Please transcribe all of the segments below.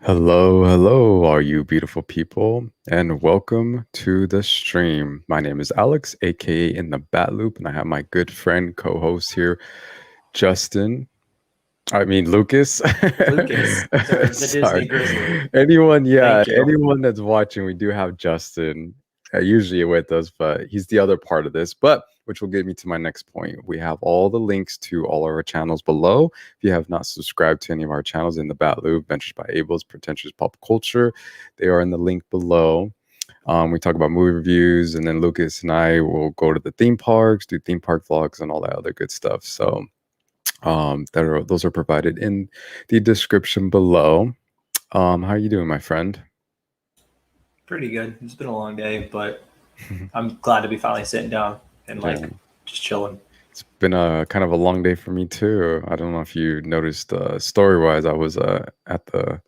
Hello, hello, all you beautiful people, and welcome to the stream. My name is Alex, aka InTheBatLoop, and I have my good friend, co-host here, Justin. I mean Lucas. Lucas, the Sorry. Disney Grizzly. Thank you. Anyone that's watching, we do have Justin usually with us, but he's the other part of this. But which will get me to my next point. We have all the links to all our channels below. If you have not subscribed to any of our channels, in the BatLoop, Adventures by Ables, Pretentious Pop Culture, they are in the link below. We talk about movie reviews, and then Lucas and I will go to the theme parks, do theme park vlogs, and all that other good stuff. So those are provided in the description below. How are you doing, my friend? Pretty good. It's been a long day, but I'm glad to be finally sitting down and Yeah. just chilling. It's been a kind of a long day for me too. I don't know if you noticed, story-wise, I was at the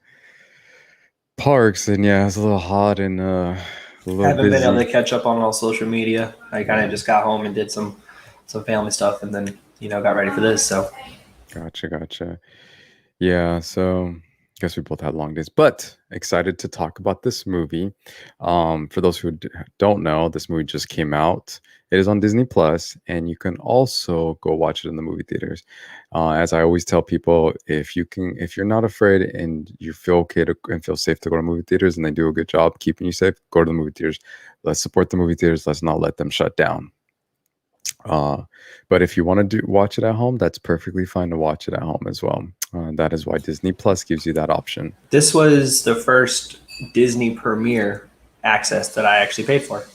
parks, and yeah, it's a little hot and a little Haven't been able to busy. catch up on all social media. I kind of just got home and did some family stuff, and then got ready for this. So Gotcha. Yeah, so I guess we both had long days, but excited to talk about this movie. For those who don't know, this movie just came out. It is on Disney Plus, and you can also go watch it in the movie theaters. As I always tell people, if you're not afraid and you feel okay and feel safe to go to movie theaters, and they do a good job keeping you safe, go to the movie theaters. Let's support the movie theaters. Let's not let them shut down. But if you want to watch it at home, that's perfectly fine to watch it at home as well. That is why Disney Plus gives you that option. this was the first Disney premiere access that I actually paid for.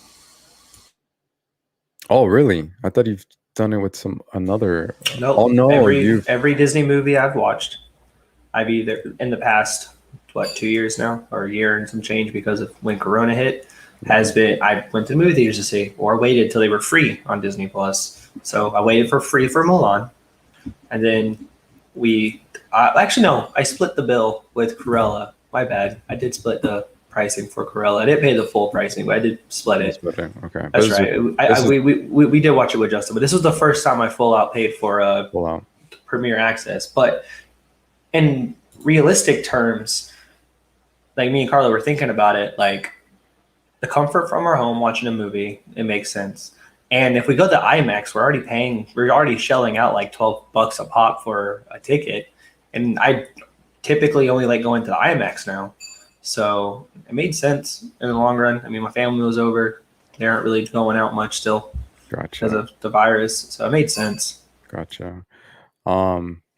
Oh, really? I thought you've done it with some another. Nope. Oh no, every Disney movie I've watched, I've either in the past 2 years now, or a year and some change because of when Corona hit, has been I went to the movie theaters to see, or waited till they were free on Disney Plus. So I waited for free for Mulan, and then actually no, I split the bill with Cruella. My bad, I did split the pricing for Cruella. I didn't pay the full pricing, but I did split it. Okay, That's right. We did watch it with Justin, but this was the first time I full out paid for wow. Premiere Access. But in realistic terms, like me and Carla were thinking about it, like the comfort from our home watching a movie, it makes sense. And if we go to IMAX, we're already shelling out like $12 a pop for a ticket. And I typically only like going to the IMAX now. So it made sense in the long run. I mean, my family was over. They aren't really going out much still because Gotcha. of the virus. So it made sense. Gotcha.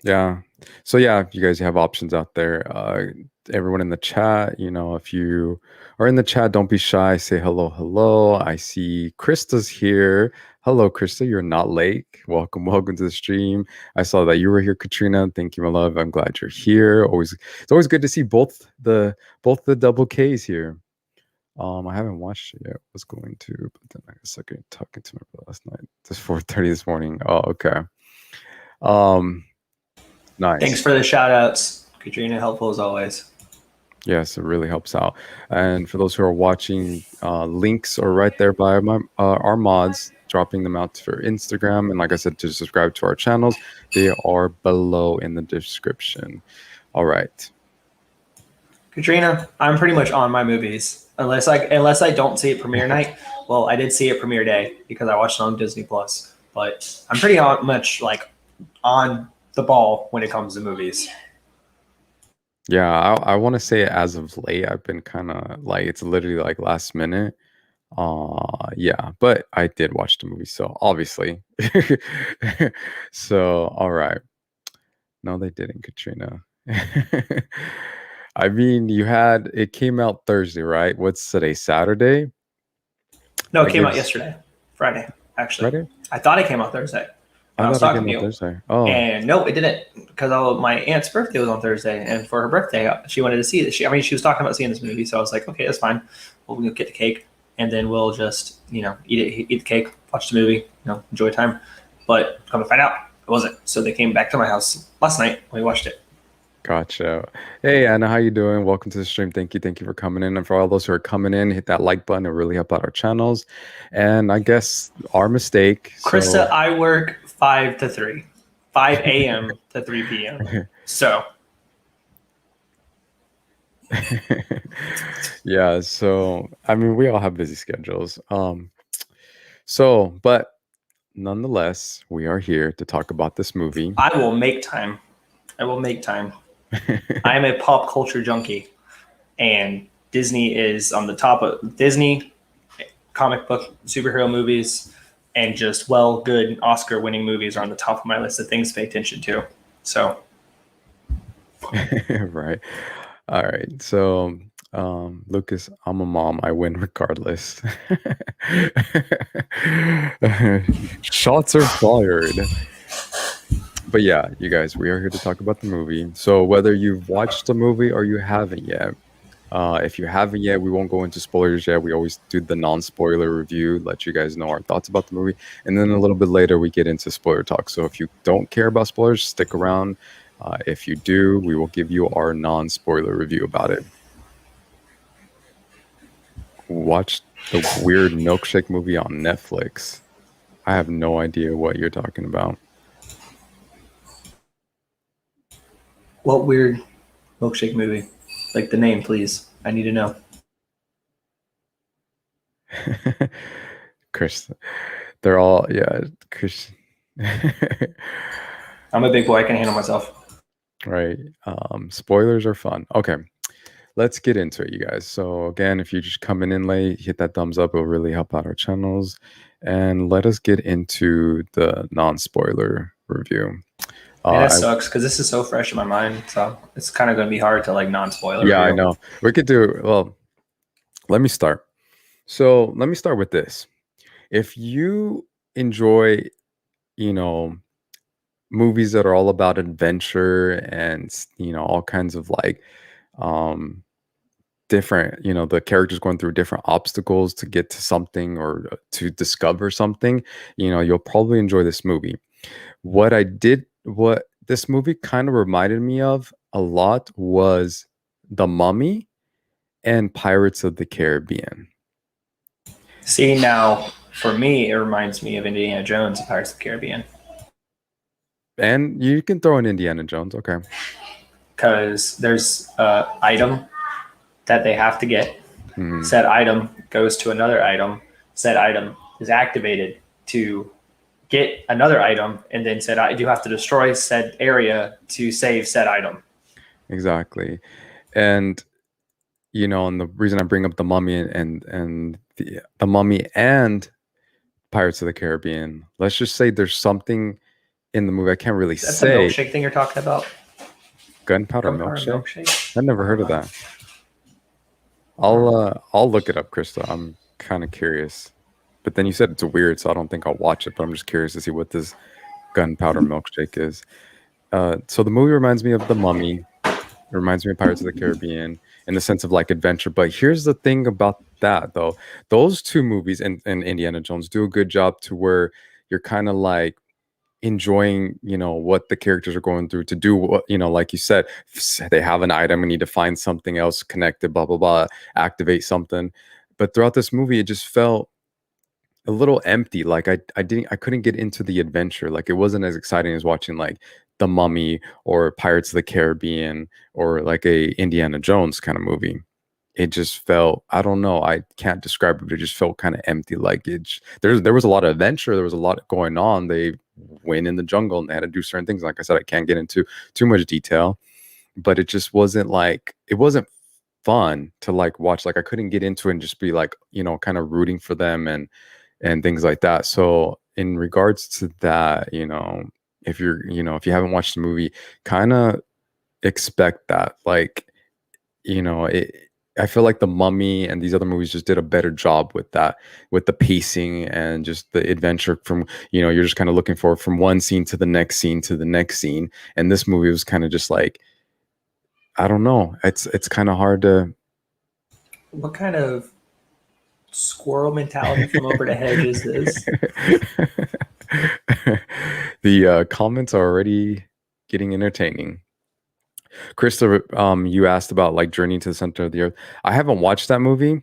Yeah. So yeah, you guys have options out there. Everyone in the chat, if you are in the chat, don't be shy. Say hello. I see Krista's here. Hello, Krista. You're not late. Welcome to the stream. I saw that you were here, Katrina. Thank you, my love. I'm glad you're here. It's always good to see both the double Ks here. I haven't watched it yet. Was going to, but then I guess I got talking to my brother last night. It's 4:30 this morning. Oh, okay. Nice. Thanks for the shout outs, Katrina. Helpful as always. Yes, it really helps out. And for those who are watching, links are right there by our mods, dropping them out for Instagram. And like I said, to subscribe to our channels, they are below in the description. All right. Katrina, I'm pretty much on my movies unless I don't see it premiere night. Well, I did see it premiere day because I watched it on Disney Plus. But I'm pretty much like on the ball when it comes to movies. Yeah, I want to say as of late, I've been kind of like, it's literally like last minute. Yeah, but I did watch the movie, so obviously. So, all right. No, they didn't, Katrina. I mean, it came out Thursday, right? What's today, Saturday? No, it came out yesterday, Friday, actually. Friday? I thought it came out Thursday. I was thought it talking came to out you. Thursday. Oh, And no, it didn't, because my aunt's birthday was on Thursday, and for her birthday, she wanted to see it. She was talking about seeing this movie, so I was like, okay, that's fine. We'll get the cake, and then we'll just, eat the cake, watch the movie, enjoy time. But come to find out, it wasn't. So they came back to my house last night when we watched it. gotcha. Hey, Anna, how you doing? Welcome to the stream. Thank you for coming in. And for all those who are coming in, hit that like button. It really help out our channels. And I guess our mistake. Krista, I work 5 to 3, 5 a.m. to 3 p.m. So Yeah, so I mean, we all have busy schedules. But nonetheless, we are here to talk about this movie. I will make time. I will make time. I am a pop culture junkie, and Disney is on the top of Disney comic book superhero movies, and just good Oscar winning movies are on the top of my list of things to pay attention to. So Right. All right. So, Lucas, I'm a mom. I win regardless. Shots are fired. But yeah, you guys, we are here to talk about the movie. So whether you've watched the movie or you haven't yet, if you haven't yet, we won't go into spoilers yet. We always do the non-spoiler review, let you guys know our thoughts about the movie, and then a little bit later we get into spoiler talk. So if you don't care about spoilers, stick around. If you do, we will give you our non-spoiler review about it. Watch the weird milkshake movie on Netflix. I have no idea what you're talking about. what weird milkshake movie? Like the name, please. I need to know. Chris, they're all, yeah, Chris. I'm a big boy. I can handle myself. Right. Spoilers are fun. Okay. Let's get into it, you guys. So again, if you're just coming in late, hit that thumbs up. It'll really help out our channels. And let us get into the non-spoiler review. And that sucks because this is so fresh in my mind. So it's kind of going to be hard to like non-spoiler. Yeah, I review. know. We could do, well, let me start. So let me start with this. If you enjoy, you know, movies that are all about adventure and, all kinds of like, different, the characters going through different obstacles to get to something or to discover something, you'll probably enjoy this movie. What this movie kind of reminded me of a lot was The Mummy and Pirates of the Caribbean. See, now for me, it reminds me of Indiana Jones and Pirates of the Caribbean. And you can throw in Indiana Jones, okay. Because there's an item that they have to get. Mhm. Said item goes to another item. Said item is activated to get another item, and then said I do have to destroy said area to save said item. Exactly. And and the reason I bring up the Mummy and the Mummy and Pirates of the Caribbean, let's just say there's something in the movie I can't really That's say. the milkshake thing you're talking about. Gunpowder milkshake? I've never heard of that. I'll look it up, Krista. I'm kind of curious. But then you said it's weird, so I don't think I'll watch it. But I'm just curious to see what this gunpowder milkshake is. So the movie reminds me of The Mummy. It reminds me of Pirates of the Caribbean in the sense of like adventure. But here's the thing about that, though. Those two movies and Indiana Jones do a good job to where you're kind of like enjoying, what the characters are going through to do what, like you said, they have an item and need to find something else connected, blah, blah, blah, activate something. But throughout this movie, it just felt a little empty. Like I couldn't get into the adventure. Like it wasn't as exciting as watching like The Mummy or Pirates of the Caribbean or like a Indiana Jones kind of movie. It just felt, I don't know, I can't describe it, but it just felt kind of empty. Like there was a lot of adventure, there was a lot going on. They went in the jungle and they had to do certain things. Like I said, I can't get into too much detail, but it just wasn't like, it wasn't fun to like watch. Like I couldn't get into it and just be like, kind of rooting for them and things like that. So in regards to that, if if you haven't watched the movie, kind of expect that. Like, I feel like The Mummy and these other movies just did a better job with that, with the pacing and just the adventure from, you're just kind of looking for from one scene to the next scene to the next scene. And this movie was kind of just like, I don't know. It's kind of hard to. What kind of squirrel mentality from over the hedge is this? The comments are already getting entertaining. Christopher, you asked about like Journey to the Center of the Earth. I haven't watched that movie,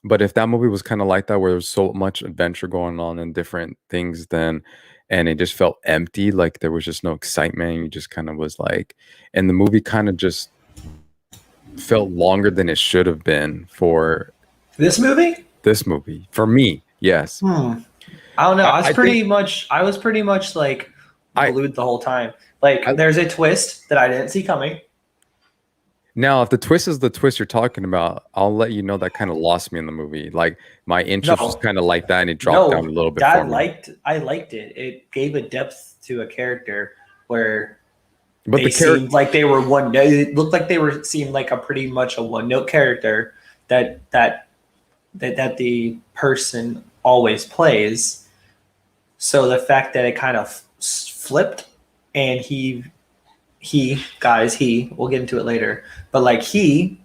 but if that movie was kind of like that, where there's so much adventure going on and different things, then and it just felt empty, like there was just no excitement. You just kind of was like, and the movie kind of just felt longer than it should have been for This movie? this movie. For me, yes. I don't know. I, I think I was pretty much like I, glued the whole time. Like I there's a twist that I didn't see coming. now if the twist is the twist you're talking about, I'll let you know that kind of lost me in the movie. Like my interest was No, kind of like that, and it dropped down no, a little bit for me. I liked it. It gave a depth to a character where But they the character, seemed like they were one. It looked like they were seemed like a pretty much a one note character that that the person always plays. So the fact that it kind of flipped and he we'll get into it later, but like he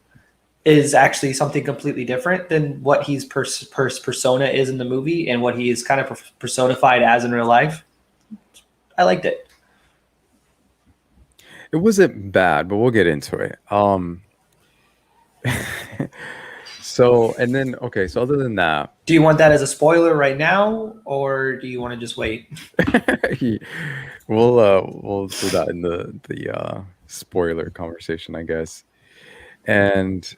is actually something completely different than what he's persona is in the movie and what he is kind of personified as in real life. I liked it. it wasn't bad, but we'll get into it. So and then okay, so other than that, Do you want that as a spoiler right now, or do you want to just wait? we'll do that in the spoiler conversation, I guess. And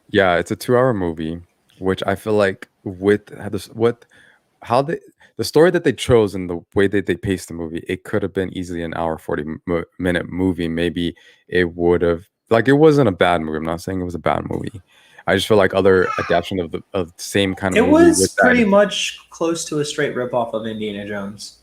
yeah, it's a 2 hour movie, which I feel like with how this what how they the story that they chose and the way that they paced the movie, it could have been easily an hour 40 minute movie. Maybe it would have like it wasn't a bad movie. I'm not saying it was a bad movie. I just feel like other adaptation of the same kind of It movie with was pretty that. much close to a straight ripoff of Indiana Jones.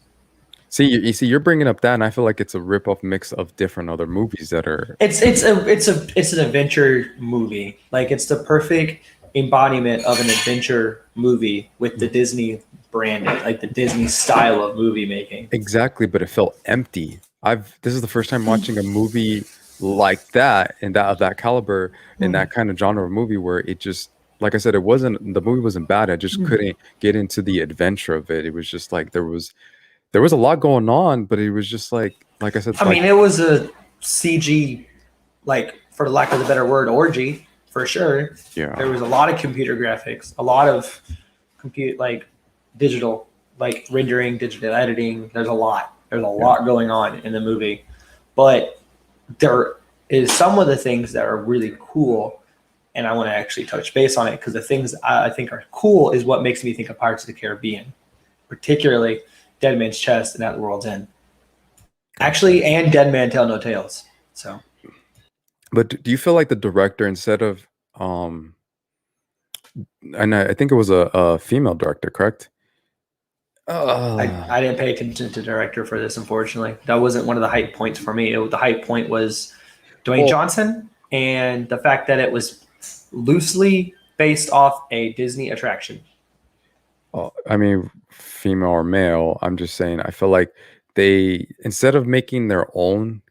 See, you see, you're bringing up that, and I feel like it's a rip-off mix of different other movies that are. It's an adventure movie. Like it's the perfect embodiment of an adventure movie with the Disney branding, like the Disney style of movie making. Exactly, but it felt empty. This is the first time watching a movie like that and that of that caliber in that kind of genre of movie where it just like I said, the movie wasn't bad. I just couldn't get into the adventure of it. It was just like there was a lot going on, but it was just like I said, I like mean, it was a CG, like for lack of a better word, orgy for sure. yeah. There was a lot of computer graphics, a lot of compute like digital, like rendering, digital editing. There's a lot. There's a lot going on in the movie, but there is some of the things that are really cool, and I want to actually touch base on it because the things I think are cool is what makes me think of Pirates of the Caribbean, particularly Dead Man's Chest and At the World's End. Actually, and Dead Man Tell No Tales. So, But do you feel like the director instead of and I think it was a female director, correct? I didn't pay attention to director for this, unfortunately. That wasn't one of the hype points for me. The hype point was Dwayne Johnson and the fact that it was loosely based off a Disney attraction. I mean, female or male, I'm just saying, I feel like they, instead of making their own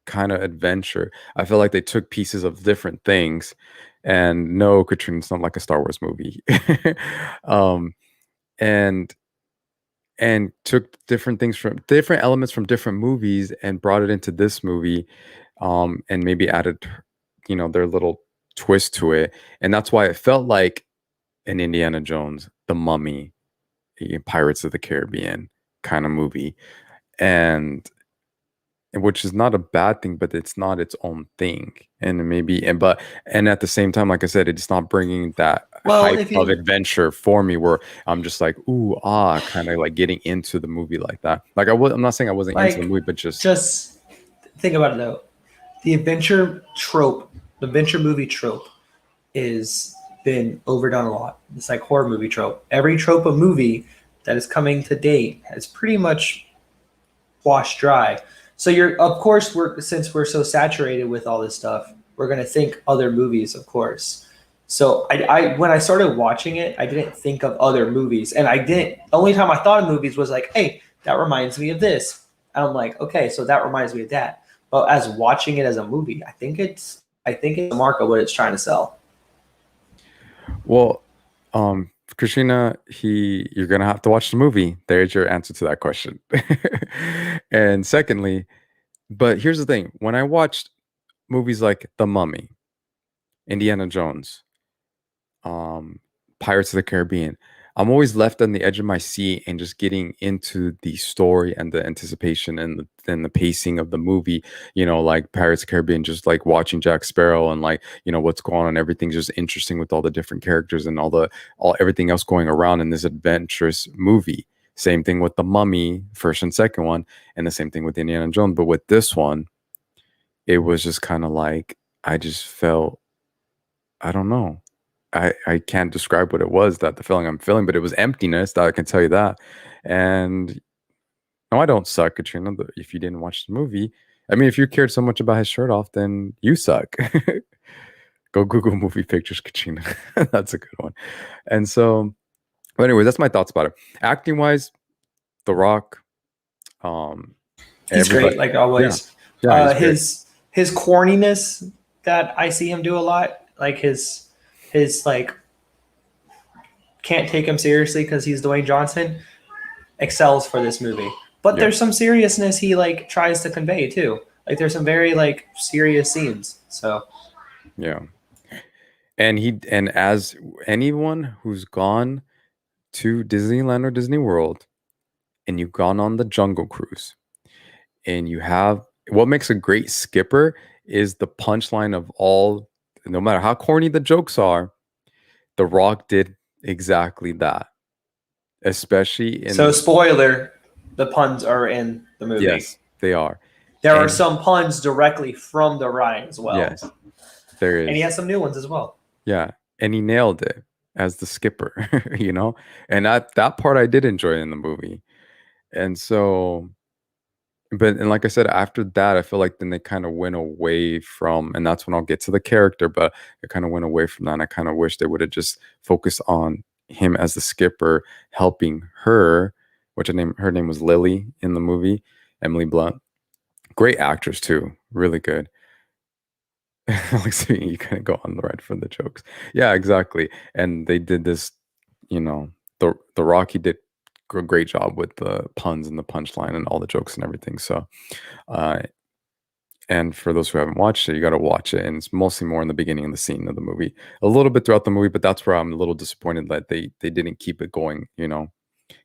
kind of adventure, I feel like they took pieces of different things. And no, Katrina, it's not like a Star Wars movie. um, and took different things from different elements from different movies and brought it into this movie, and maybe added, their little twist to it. And that's why it felt like an Indiana Jones, The Mummy, Pirates of the Caribbean kind of movie, and which is not a bad thing, but it's not its own thing. And maybe, and at the same time, like I said, it's not bringing that Well, hype if of you adventure for me, where I'm just like, ooh, kind of like getting into the movie like that. Like I'm not saying I wasn't into the like movie, but just just think about it though, the adventure trope, the adventure movie trope, is been overdone a lot. It's like horror movie trope. Every trope of movie that is coming to date has pretty much washed dry. So of course since we're so saturated with all this stuff, we're gonna think other movies, of course. So I when I started watching it, I didn't think of other movies, and I didn't. The only time I thought of movies was like, hey, that reminds me of this, and I'm like, okay, so that reminds me of that. But as watching it as a movie, I think it's a mark of what it's trying to sell. well, Christina, you're gonna have to watch the movie. There's your answer to that question. And secondly, but here's the thing: when I watched movies like The Mummy, Indiana Jones, Pirates of the Caribbean, I'm always left on the edge of my seat and just getting into the story and the anticipation and the pacing of the movie. Like Pirates of the Caribbean, just like watching Jack Sparrow and like what's going on. Everything's just interesting with all the different characters and all everything else going around in this adventurous movie. Same thing with the Mummy, first and second one, and the same thing with Indiana Jones. But with this one, it was just kind of like I just felt, I don't know. I can't describe what it was, that the feeling I'm feeling, but it was emptiness, that I can tell you that. And no, I don't suck, Katrina. If you didn't watch the movie, I mean, if you cared so much about his shirt off, then you suck. Go Google movie pictures, Katrina. That's a good one. And so, but anyway, that's my thoughts about it. Acting wise, The Rock, um, He's everybody, great, like yeah, always. yeah, he's great. His corniness that I see him do a lot, like his like can't take him seriously because he's Dwayne Johnson, excels for this movie. But Yeah, there's some seriousness he like tries to convey too. Like there's some very like serious scenes. So yeah. And as anyone who's gone to Disneyland or Disney World and you've gone on the Jungle Cruise and you have what makes a great skipper is the punchline of all, no matter how corny the jokes are, The Rock did exactly that, especially so in, spoiler, the puns are in the movie. yes, they are. There are And some puns directly from the ride as well. yes, there And he is. has some new ones as well. Yeah. And he nailed it as the skipper, And that part I did enjoy in the movie. And so, and like I said, after that, I feel like then they kind of went away from, and that's when I'll get to the character, but it kind of went away from that. And I kind of wish they would have just focused on him as the skipper, helping her, her name was Lily in the movie, Emily Blunt. Great actress too, really good. Like seeing you kind of go on the ride for the jokes. Yeah, exactly. And they did this, the Rocky did a great job with the puns and the punchline and all the jokes and everything. So, uh, and for those who haven't watched it, you got to watch it. And it's mostly more in the beginning of the scene of the movie, a little bit throughout the movie, but that's where I'm a little disappointed that they didn't keep it going.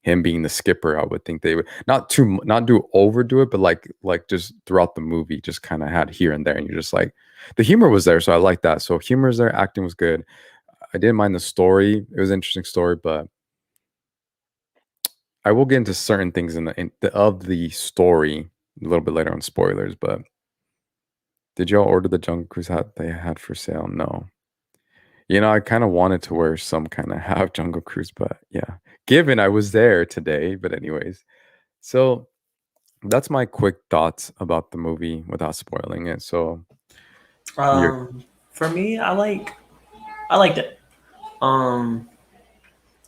Him being the skipper, I would think they would not do overdo it, but like just throughout the movie, just kind of had here and there, and you're just like, the humor was there, so I like that. So humor is there, acting was good. I didn't mind the story; it was an interesting story, but I will get into certain things of the story a little bit later on, spoilers. But did y'all order the Jungle Cruise hat they had for sale? No. I kind of wanted to wear some kind of half Jungle Cruise, but yeah, given I was there today. But anyways, so that's my quick thoughts about the movie without spoiling it. So you're For me, I liked it.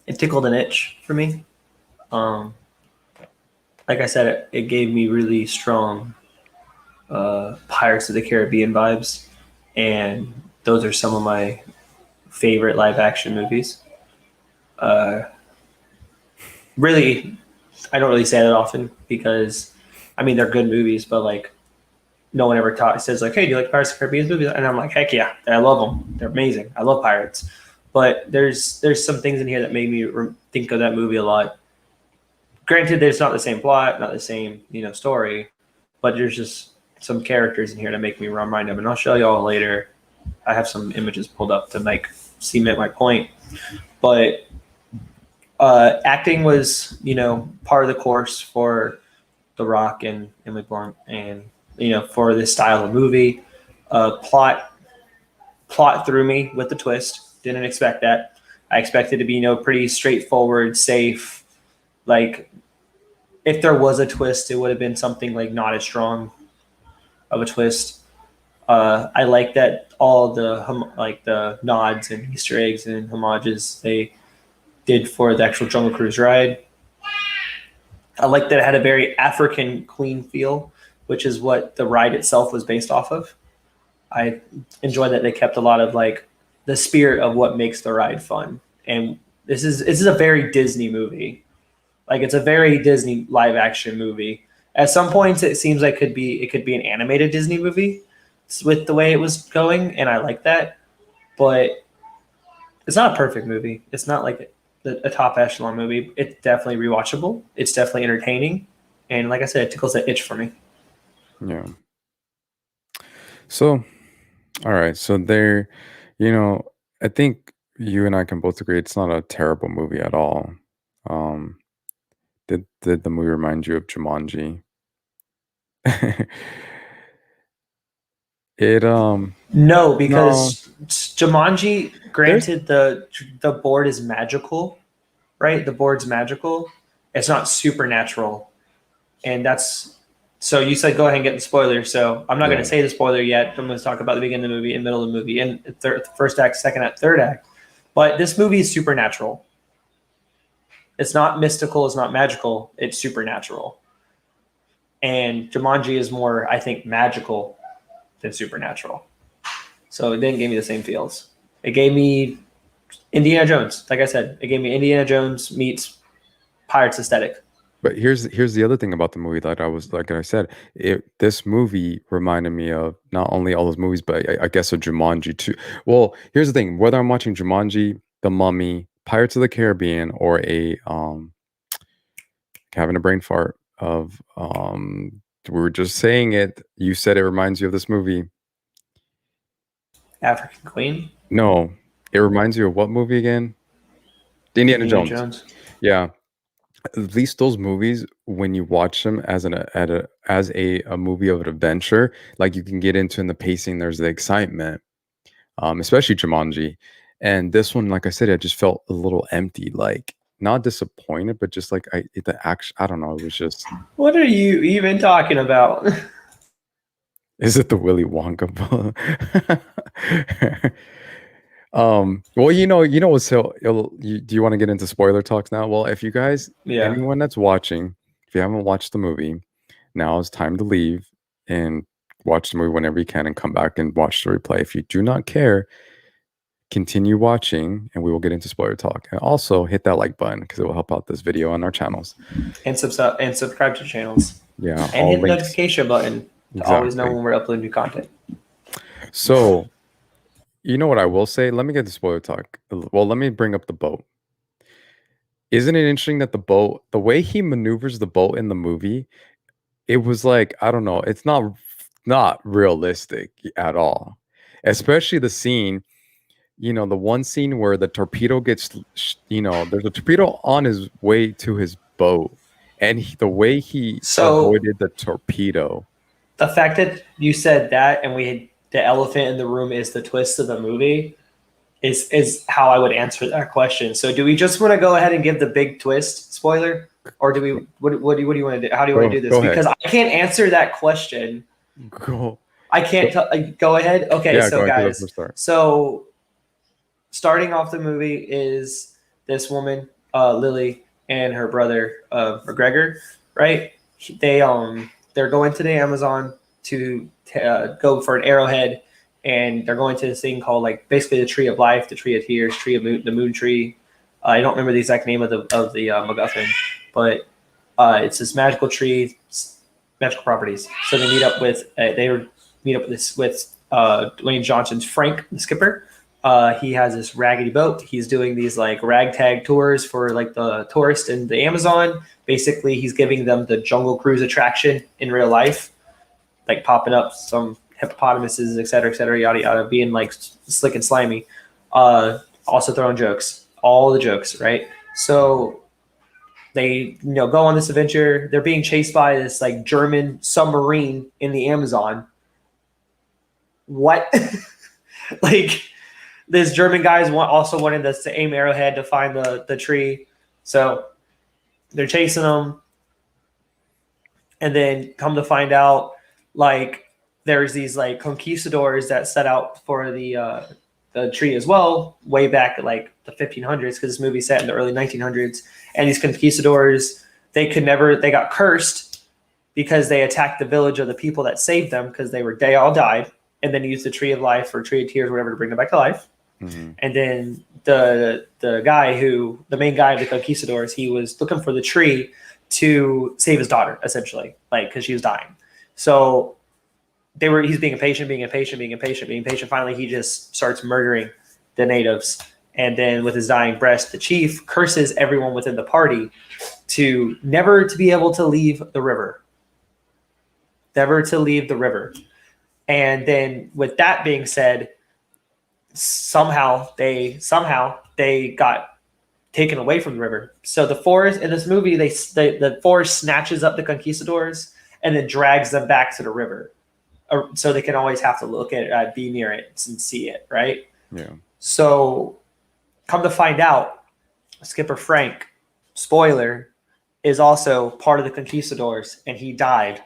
It tickled an itch for me. Um, like I said, it gave me really strong Pirates of the Caribbean vibes, and those are some of my favorite live action movies. Uh, really, I don't really say that often because, I mean, they're good movies, but like no one ever says like, "Hey, do you like Pirates of the Caribbean movies?" And I'm like, "Heck yeah, I love them. They're amazing. I love pirates." But there's some things in here that made me think of that movie a lot. Granted, there's not the same plot, not the same story, but there's just some characters in here that make me remind them, and I'll show y'all later. I have some images pulled up to cement my point, but acting was part of the course for The Rock and Emily Blunt, and for this style of movie. Plot threw me with the twist. Didn't expect that. I expected to be pretty straightforward, safe. Like if there was a twist, it would have been something like not as strong of a twist. I like that all the nods and Easter eggs and homages they did for the actual Jungle Cruise ride. I like that it had a very African Queen feel, which is what the ride itself was based off of. I enjoy that they kept a lot of like the spirit of what makes the ride fun. And this is a very Disney movie. Like it's a very Disney live action movie. At some points, it seems like it could be an animated Disney movie with the way it was going, and I like that. But it's not a perfect movie. It's not like a top echelon movie. It's definitely rewatchable. It's definitely entertaining, and like I said, it tickles that itch for me. Yeah. So, all right. So there, you know, I think you and I can both agree it's not a terrible movie at all. Um, did the movie remind you of Jumanji? It No, no, because Jumanji, there's granted, the board is magical, right? The board's magical. It's not supernatural, and that's so. You said go ahead and get the spoiler. So I'm not going yeah, to say the spoiler yet. I'm going to talk about the beginning of the movie, and middle of the movie, and first act, second act, third act. But this movie is supernatural. It's not mystical. It's not magical. It's supernatural. And Jumanji is more, I think, magical than supernatural. So it didn't give me the same feels. It gave me Indiana Jones. Like I said, it gave me Indiana Jones meets Pirates aesthetic. but here's the other thing about the movie that I was like I said, this movie reminded me of not only all those movies, but I guess of Jumanji too. Well, here's the thing: whether I'm watching Jumanji, The Mummy, Pirates of the Caribbean, or a having a brain fart of we were just saying it. You said it reminds you of this movie. African Queen, No, it reminds you of what movie again? Indiana Indiana Jones. Jones. Yeah, at least those movies, when you watch them as a movie of an adventure, like you can get into in the pacing, there's the excitement, especially Jumanji. And this one, like I said, I just felt a little empty, like not disappointed, but just like the action. I don't know. It was just. What are you even talking about? Is it the Willy Wonka? Well, what's so do you want to get into spoiler talks now? Well, if you guys, Yeah. anyone that's watching, if you haven't watched the movie, now is time to leave and watch the movie whenever you can and come back and watch the replay. If you do not care, continue watching and we will get into spoiler talk. And also hit that like button because it will help out this video on our channels. And subscribe to channels. Yeah, And all hit the links. notification button to always know Exactly. when we're uploading new content. So, you know what I will say? Let me get the spoiler talk. Well, let me bring up the boat. Isn't it interesting that the boat, the way he maneuvers the boat in the movie, it was like, I don't know, it's not realistic at all. Especially the scene, the one scene where the torpedo gets, there's a torpedo on his way to his boat, and the way he So avoided the torpedo. the fact that you said that and the elephant in the room is the twist of the movie is how I would answer that question. So do we just want to go ahead and give the big twist spoiler? Or do we what do you want to do? How do you want to do this? Go ahead. Because I can't answer that question. Go. I can't go ahead. Okay, Yeah, so go ahead. guys, so starting off the movie is this woman, Lily, and her brother, McGregor, right? They're going to the Amazon to go for an arrowhead, and they're going to this thing called like basically the Tree of Life, the Tree of Tears, Tree of Moon, the Moon Tree. I don't remember the exact name of the MacGuffin, but it's this magical tree, magical properties. So they meet up with Dwayne Johnson's Frank, the skipper. He has this raggedy boat. He's doing these like ragtag tours for like the tourists in the Amazon. Basically, he's giving them the Jungle Cruise attraction in real life, like popping up some hippopotamuses, et cetera, yada yada, being like slick and slimy. Also throwing jokes, all the jokes, right? So they go on this adventure. They're being chased by this like German submarine in the Amazon. What? Like this German guys also wanted us to aim arrowhead to find the tree. So they're chasing them. And then come to find out, like there's these like conquistadors that set out for the tree as well, way back at like the 1500s, because this movie's set in the early 1900s. And these conquistadors, they got cursed because they attacked the village of the people that saved them because they all died, and then used the Tree of Life or Tree of Tears, whatever, to bring them back to life. Mm-hmm. And then the main guy of the conquistadors, he was looking for the tree to save his daughter, essentially, like because she was dying. So he's being impatient. Finally, he just starts murdering the natives And then with his dying breath, the chief curses everyone within the party to never to be able to leave the river. Never to leave the river. And then with that being said, somehow they got taken away from the river. So the forest in this movie, the forest snatches up the conquistadors and then drags them back to the river, so they can always have to look at it, be near it, and see it, right? Yeah. So, come to find out, Skipper Frank, spoiler, is also part of the conquistadors, and he died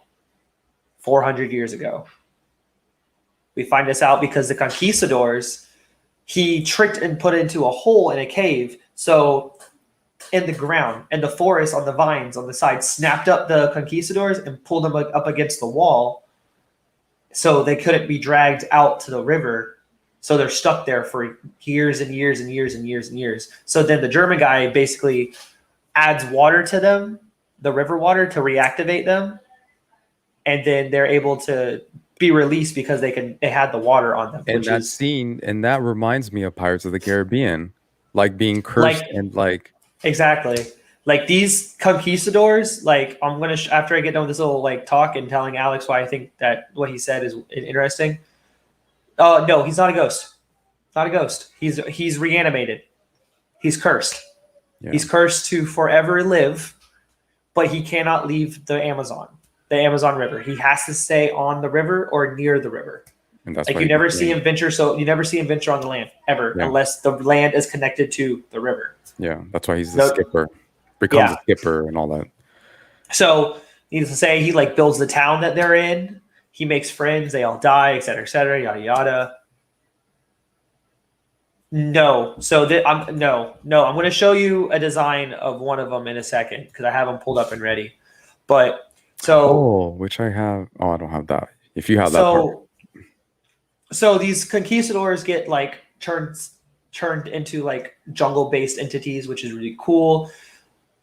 400 years ago. We find this out because the conquistadors, he tricked and put into a hole in a cave. So in the ground, and the forest on the vines on the side snapped up the conquistadors and pulled them up against the wall, so they couldn't be dragged out to the river. So they're stuck there for years and years and years and years and years. So then the German guy basically adds water to them, the river water, to reactivate them, and then they're able to be released because they had the water on them. And that scene, and that reminds me of Pirates of the Caribbean, like being cursed and like exactly. Like these conquistadors, like I'm gonna after I get done with this little like talk and telling Alex why I think that what he said is interesting. No, he's not a ghost. Not a ghost. He's reanimated. He's cursed. Yeah. He's cursed to forever live, but he cannot leave the Amazon River. He has to stay on the river or near the river. And that's like you never see him venture. So you never see him venture on the land ever, unless the land is connected to the river. Yeah, that's why he's the skipper. Becomes a skipper and all that. So needless to say, he like builds the town that they're in. He makes friends. They all die, et cetera, yada yada. No, so I'm going to show you a design of one of them in a second because I have them pulled up and ready. But so, which I have. Oh, I don't have that. If you have that part. So these conquistadors get like turned into like jungle-based entities, which is really cool.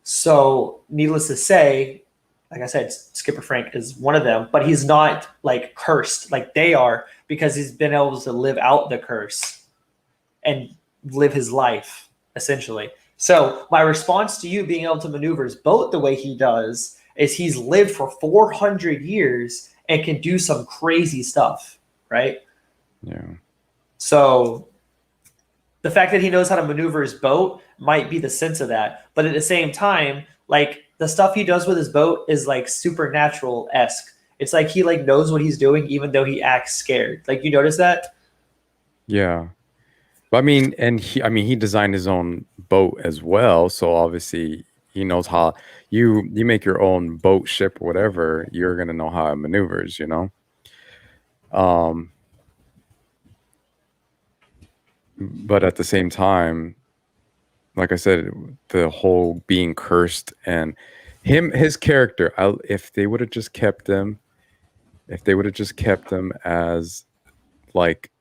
So, needless to say, like I said, Skipper Frank is one of them, but he's not like cursed like they are because he's been able to live out the curse and live his life, essentially. So my response to you being able to maneuver his boat the way he does is he's lived for 400 years and can do some crazy stuff, right? Yeah. So the fact that he knows how to maneuver his boat might be the sense of that. But at the same time, like the stuff he does with his boat is like supernatural-esque. It's like he like knows what he's doing even though he acts scared. Like you notice that? Yeah. But I mean, and he designed his own boat as well. So obviously he knows how you make your own boat, ship, or whatever, you're gonna know how it maneuvers, you know? But at the same time, like I said, the whole being cursed and his character, if they would have just kept him as like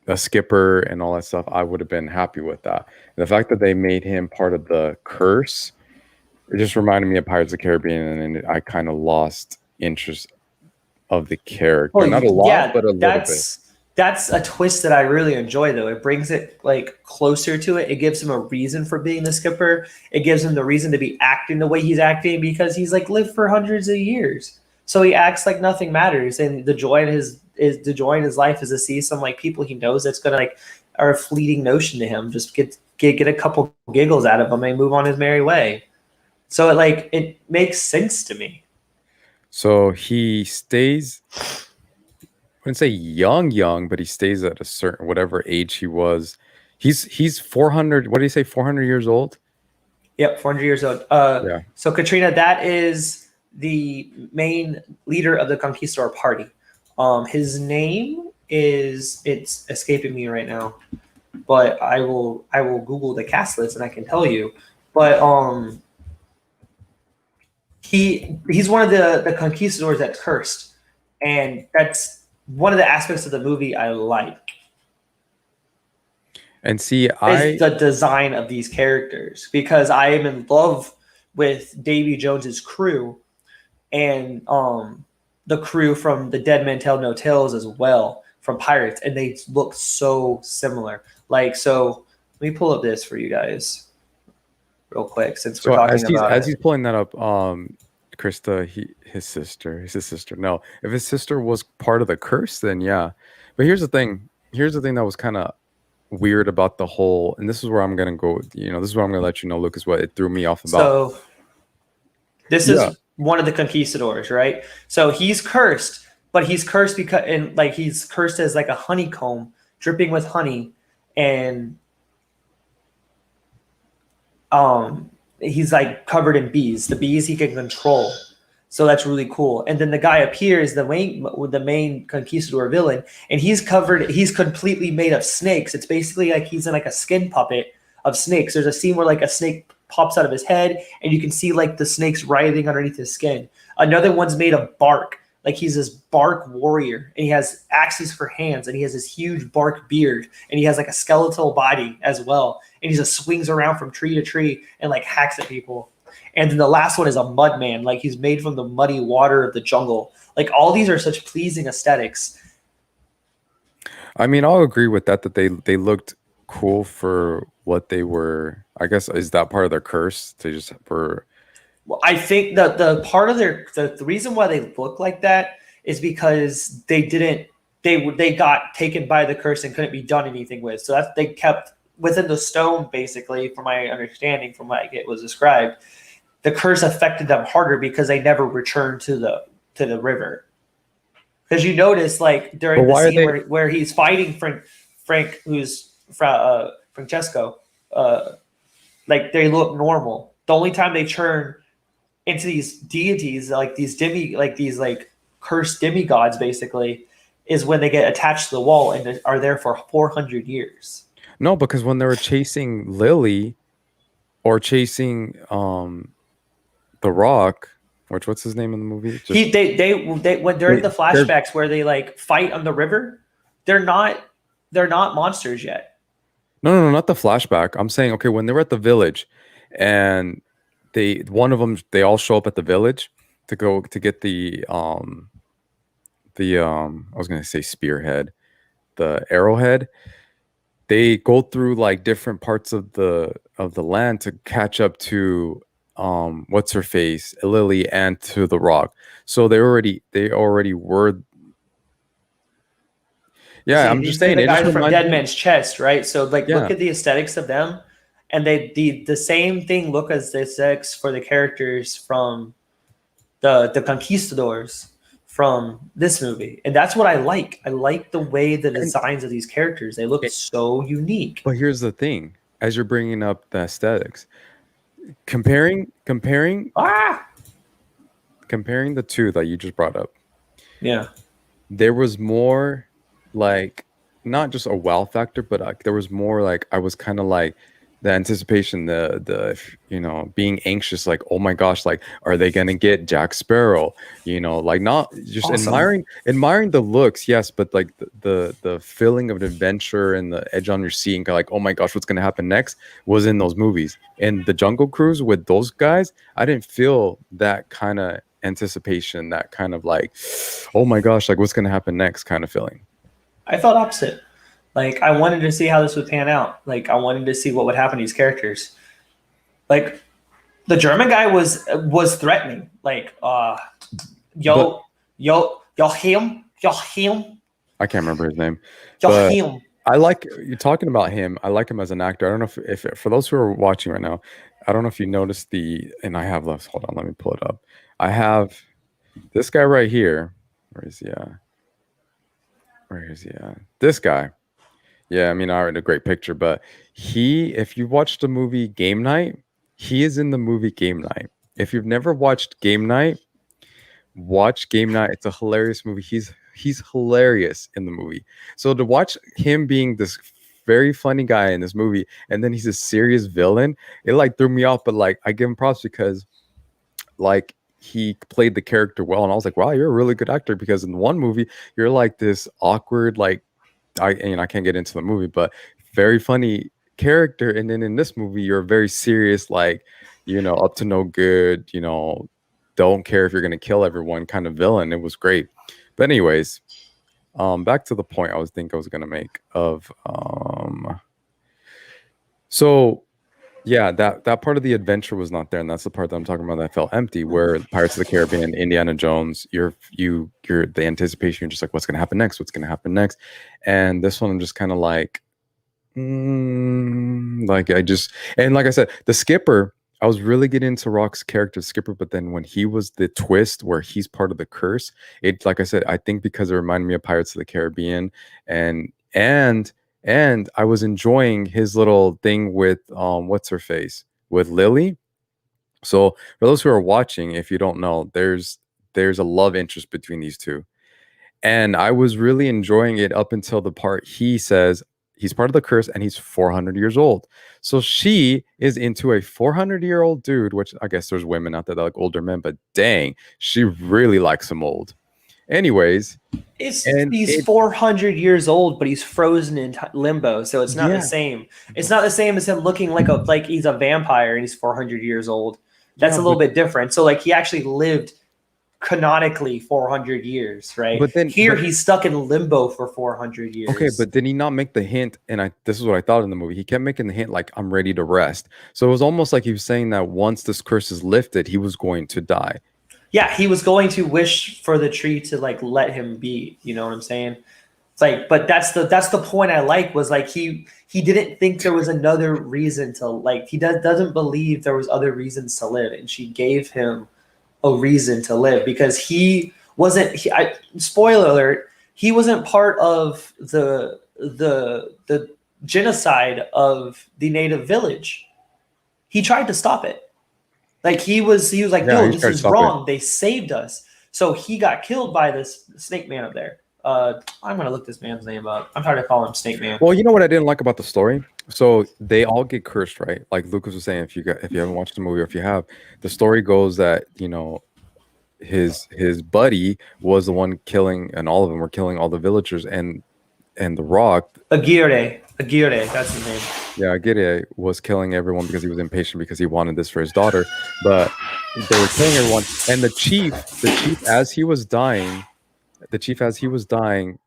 a skipper and all that stuff, I would have been happy with that. And the fact that they made him part of the curse, it just reminded me of Pirates of the Caribbean, and I kind of lost interest of the character. Well, not a lot, but a little bit. That's a twist that I really enjoy, though. It brings it like closer to it. It gives him a reason for being the skipper. It gives him the reason to be acting the way he's acting because he's like lived for hundreds of years. So he acts like nothing matters, and the joy in his life is to see some like people he knows that's gonna like are a fleeting notion to him. Just get a couple giggles out of him and move on his merry way. So it makes sense to me. So he stays. I wouldn't say young, but he stays at a certain whatever age he was. He's 400. What do you say? 400 years old. Yep, 400 years old. Yeah. So Katrina, that is the main leader of the Conquistador party. His name it's escaping me right now, but I will Google the cast list and I can tell you. But he's one of the conquistadors that's cursed, and that's one of the aspects of the movie I like. And see, is the design of these characters, because I am in love with Davy Jones's crew and the crew from the Dead Man Tell No Tales as well from Pirates, and they look so similar. Like, so Let me pull up this for you guys real quick since we're So talking about as it. he's pulling that up, Krista, his sister. No, if his sister was part of the curse, then yeah. But here's the thing. Here's the thing that was kind of weird about the whole, and this is where I'm gonna go. You know, this is where I'm gonna let you know, Lucas, what it threw me off about. So this Yeah. is one of the conquistadors, right? So he's cursed, but he's cursed because and like he's cursed as like a honeycomb dripping with honey, and he's like covered in bees. The bees he can control. So that's really cool. And then the guy appears, the main conquistador villain, and he's completely made of snakes. It's basically like he's in like a skin puppet of snakes. There's a scene where like a snake pops out of his head, and you can see like the snakes writhing underneath his skin. Another one's made of bark. Like he's this bark warrior, and he has axes for hands, and he has this huge bark beard, and he has like a skeletal body as well. And he just swings around from tree to tree and like hacks at people. And then the last one is a mud man, like he's made from the muddy water of the jungle. Like all these are such pleasing aesthetics. I mean, I'll agree with that. That they looked cool for what they were. I guess is that part of their curse? They just were. Well, I think that the part of the reason why they look like that is because they got taken by the curse and couldn't be done anything with. So that's they kept within the stone, basically, from my understanding, from like it was described. The curse affected them harder because they never returned to the river. Because you notice, like during the scene where he's fighting Frank, who's Francesco, like they look normal. The only time they turn into these deities, like these like cursed demigods, basically, is when they get attached to the wall and are there for 400 years. No, because when they were chasing Lily or chasing The Rock, what's his name in the movie? They when during the flashbacks where they like fight on the river, they're not monsters yet. No, not the flashback. I'm saying, okay, when they were at the village and one of them, they all show up at the village to go to get I was gonna say spearhead, the arrowhead. They go through like different parts of the land to catch up to what's her face, Lily, and to the Rock. So they already were. Yeah, See, I'm these just are saying the it just guys from reminds Dead me. Man's Chest, right? So like Yeah. look at the aesthetics of them, and the same thing look as the aesthetics for the characters from the conquistadors from this movie. And that's what I like. I like the way the designs of these characters, they look so unique. But here's the thing, as you're bringing up the aesthetics, comparing the two that you just brought up, Yeah. there was more like not just a wow factor, but there was more like I was kind of like the anticipation, being anxious, like, oh my gosh, like, are they gonna get Jack Sparrow? Like not just Awesome. admiring the looks, yes, but like the feeling of adventure and the edge on your seat and like, oh my gosh, what's gonna happen next was in those movies. And the Jungle Cruise with those guys, I didn't feel that kind of anticipation, that kind of like, oh my gosh, like what's gonna happen next kind of feeling. I felt opposite. Like I wanted to see how this would pan out. Like I wanted to see what would happen to these characters. Like the German guy was threatening. Like yo him. I can't remember his name. Yo But him. I like you talking about him. I like him as an actor. I don't know if for those who are watching right now, I don't know if you noticed and I have left. Hold on, let me pull it up. I have this guy right here. Where is he at? Where is he at? This guy. Yeah, I mean, I read a great picture, but if you watched the movie Game Night, he is in the movie Game Night. If you've never watched Game Night, watch Game Night. It's a hilarious movie. He's hilarious in the movie. So to watch him being this very funny guy in this movie, and then he's a serious villain, it like threw me off. But like I give him props because like he played the character well, and I was like, wow, you're a really good actor because in one movie you're like this awkward like I can't get into the movie, but very funny character, and then in this movie you're very serious, like up to no good, don't care if you're gonna kill everyone kind of villain. It was great. But anyways, back to the point I was gonna make of So yeah, that part of the adventure was not there, and that's the part that I'm talking about that felt empty. Where Pirates of the Caribbean, Indiana Jones, you're the anticipation. You're just like, what's gonna happen next? What's gonna happen next? And this one, I'm just kind of like, like I just and like I said, the skipper. I was really getting into Rock's character, Skipper, but then when he was the twist where he's part of the curse, it like I said, I think because it reminded me of Pirates of the Caribbean, and and and I was enjoying his little thing with what's her face with Lily. So for those who are watching, if you don't know, there's a love interest between these two. And I was really enjoying it up until the part he says he's part of the curse and he's 400 years old. So she is into a 400-year-old dude, which I guess there's women out there that like older men, but dang, she really likes him old. Anyways, and He's it 400 years old, but he's frozen in limbo, so it's not the yeah, same. It's not the same as him looking like he's a vampire and he's 400 years old. That's yeah, a little bit different. So like he actually lived canonically 400 years, right? but then Here but he's stuck in limbo for 400 okay, years. but did he not make the hint? And I this is what I thought in the movie. He kept making the hint like I'm ready to rest. So it was almost like he was saying that once this curse is lifted, he was going to die. Yeah, he was going to wish for the tree to like let him be. You know what I'm saying? It's like, but that's the point I like was like he didn't think there was another reason to like doesn't believe there was other reasons to live, and she gave him a reason to live because he wasn't. Spoiler alert: he wasn't part of the genocide of the native village. He tried to stop it. Like he was like, Yeah, no, he this tried to is stop it. wrong. They saved us. So he got killed by this snake man up there. I'm gonna look this man's name up. I'm trying to call him Snake Man. Well, you know what I didn't like about the story? So they all get cursed, right? Like Lucas was saying, if you haven't watched the movie or if you have, the story goes that, his buddy was the one killing and all of them were killing all the villagers and the Rock, Aguirre, that's his name. yeah, I get it, was killing everyone because he was impatient because he wanted this for his daughter. But they were killing everyone. And the chief as he was dying,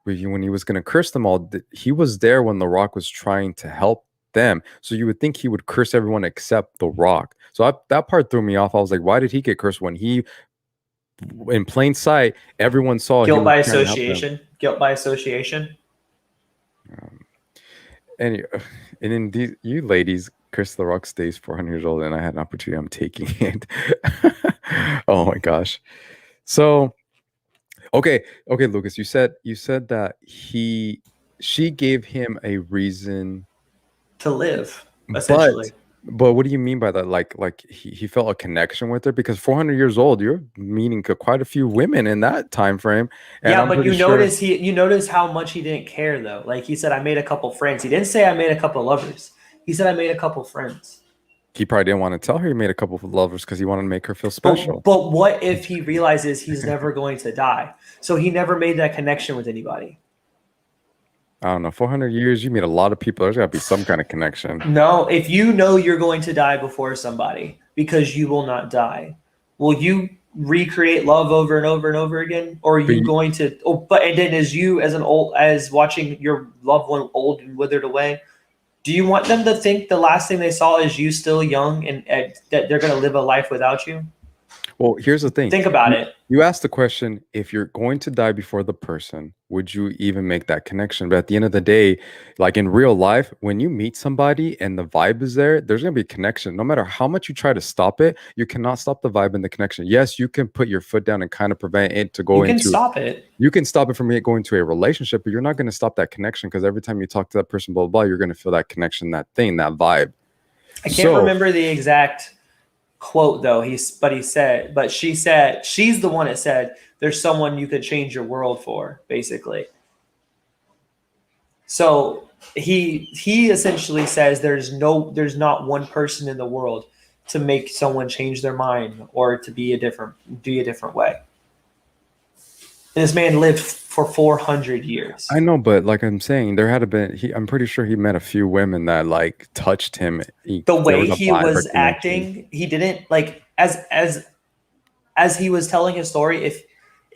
when he was going to curse them all, he was there when the Rock was trying to help them. So you would think he would curse everyone except the Rock. So that part threw me off. I was like, why did he get cursed when he, in plain sight, everyone saw he Guilt was by trying to help them? association. Guilt by association. And in these, you ladies, Chris the Rock stays 400 years old, and I had an opportunity. I'm taking it. Oh my gosh. So okay, Lucas, you said that she gave him a reason, To live, but essentially. what do you mean by that? Like he felt a connection with her because 400 years old, you're meeting quite a few women in that time frame, and Yeah, I'm but pretty sure you notice how much he didn't care though. Like he said, I made a couple friends. He didn't say I made a couple lovers. He said I made a couple friends. he probably didn't want to tell her he made a couple of lovers because he wanted to make her feel But special. but what if he realizes he's never going to die? So he never made that connection with anybody. I don't know, 400 years, you meet a lot of people. There's got to be some kind of connection. No, if you know you're going to die before somebody because you will not die, will you recreate love over and over and over again? Or are But you going to but and then as you as watching your loved one old and withered away, do you want them to think the last thing they saw is you still young and that they're going to live a life without you? well, here's the thing. Think about it. You asked the question, if you're going to die before the person, would you even make that connection? But at the end of the day, like in real life, when you meet somebody and the vibe is there, there's going to be a connection. No matter how much you try to stop it, you cannot stop the vibe and the connection. Yes, you can put your foot down and kind of prevent it to go You can into, stop it. you can stop it from it going to a relationship, but you're not going to stop that connection because every time you talk to that person, blah, blah, blah, you're going to feel that connection, that thing, that vibe. I can't So, remember the exact quote though. But she said she's the one that said there's someone you could change your world for, basically. So he essentially says there's not one person in the world to make someone change their mind or to be a different way. And this man lived for 400 years. I know, but like I'm saying, there had to been. I'm pretty sure he met a few women that like touched him. The There way was a he vibe or was connection. acting, he didn't like as he was telling his story.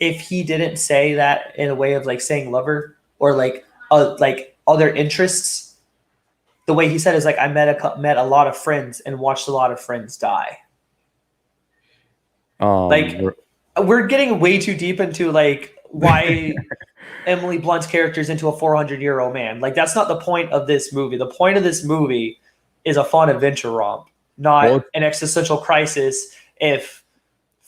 If he didn't say that in a way of like saying lover or like other interests, the way he said is like, I met a lot of friends and watched a lot of friends die. Like, we're getting way too deep into like why Emily Blunt's character is into a 400-year-old man. Like, that's not the point of this movie. The point of this movie is a fun adventure romp, not an existential crisis if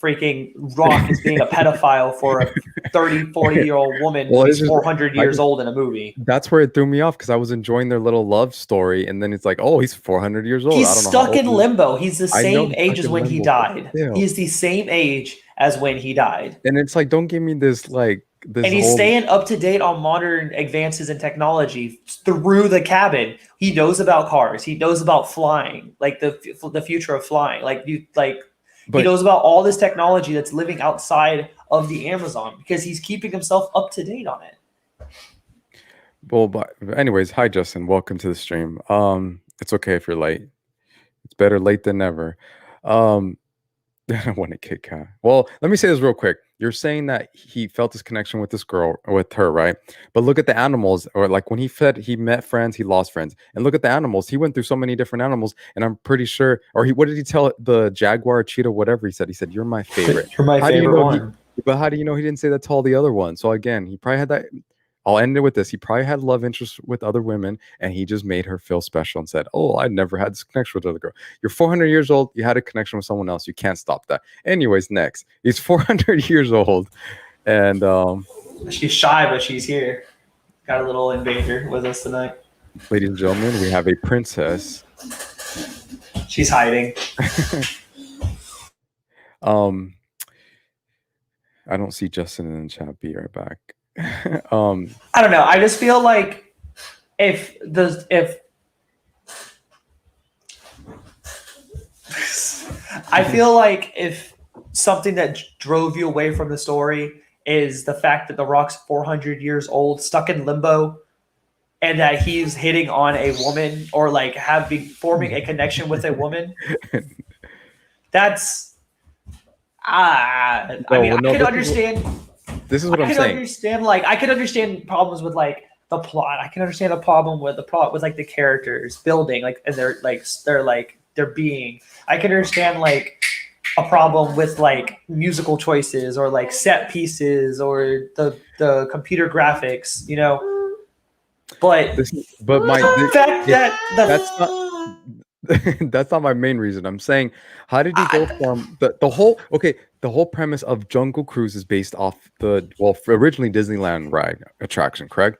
freaking Rock is being a pedophile for a 30, 40-year-old woman who's 400 years old in a movie. That's where it threw me off because I was enjoying their little love story, and then it's like, oh, he's 400 years old. He's I don't know stuck in limbo. He's the same age as when he died. He's the same age as when he died. And it's like, don't give me this like this. And he's staying up to date on modern advances in technology through the cabin. He knows about cars. He knows about flying, like the future of flying. He knows about all this technology that's living outside of the Amazon because he's keeping himself up to date on it. Well, but anyways, hi Justin, welcome to the stream. It's okay if you're late. It's better late than never. I don't want to kick cat. Well, let me say this real quick. You're saying that he felt this connection with this girl, with her, right? But look at the animals, or like when he met friends, he lost friends. And look at the animals. He went through so many different animals, and I'm pretty sure, or what did he tell the jaguar, cheetah, whatever he said? He said, "You're my favorite." You're my favorite one. But how do you know he didn't say that to all the other ones? So again, he probably had that. I'll end it with this. He probably had love interest with other women, and he just made her feel special and said, "Oh, I never had this connection with another girl. You're 400 years old. You had a connection with someone else. You can't stop that." Anyways, next. He's 400 years old, and she's shy, but she's here. Got a little invader with us tonight. Ladies and gentlemen, we have a princess. She's hiding. I don't see Justin in the chat. Be right back. I don't know. I just feel like if I feel like if something that drove you away from the story is the fact that The Rock's 400 years old, stuck in limbo, and that he's hitting on a woman or like forming a connection with a woman, that's I could understand. This is what I'm saying. I could understand problems with like the plot. I can understand a problem with the plot with like the characters building, like, and they're being. I can understand like a problem with like musical choices or like set pieces or the computer graphics, you know. But that's not my main reason. I'm saying, how did you go from the whole premise of Jungle Cruise is based off originally Disneyland ride attraction, correct?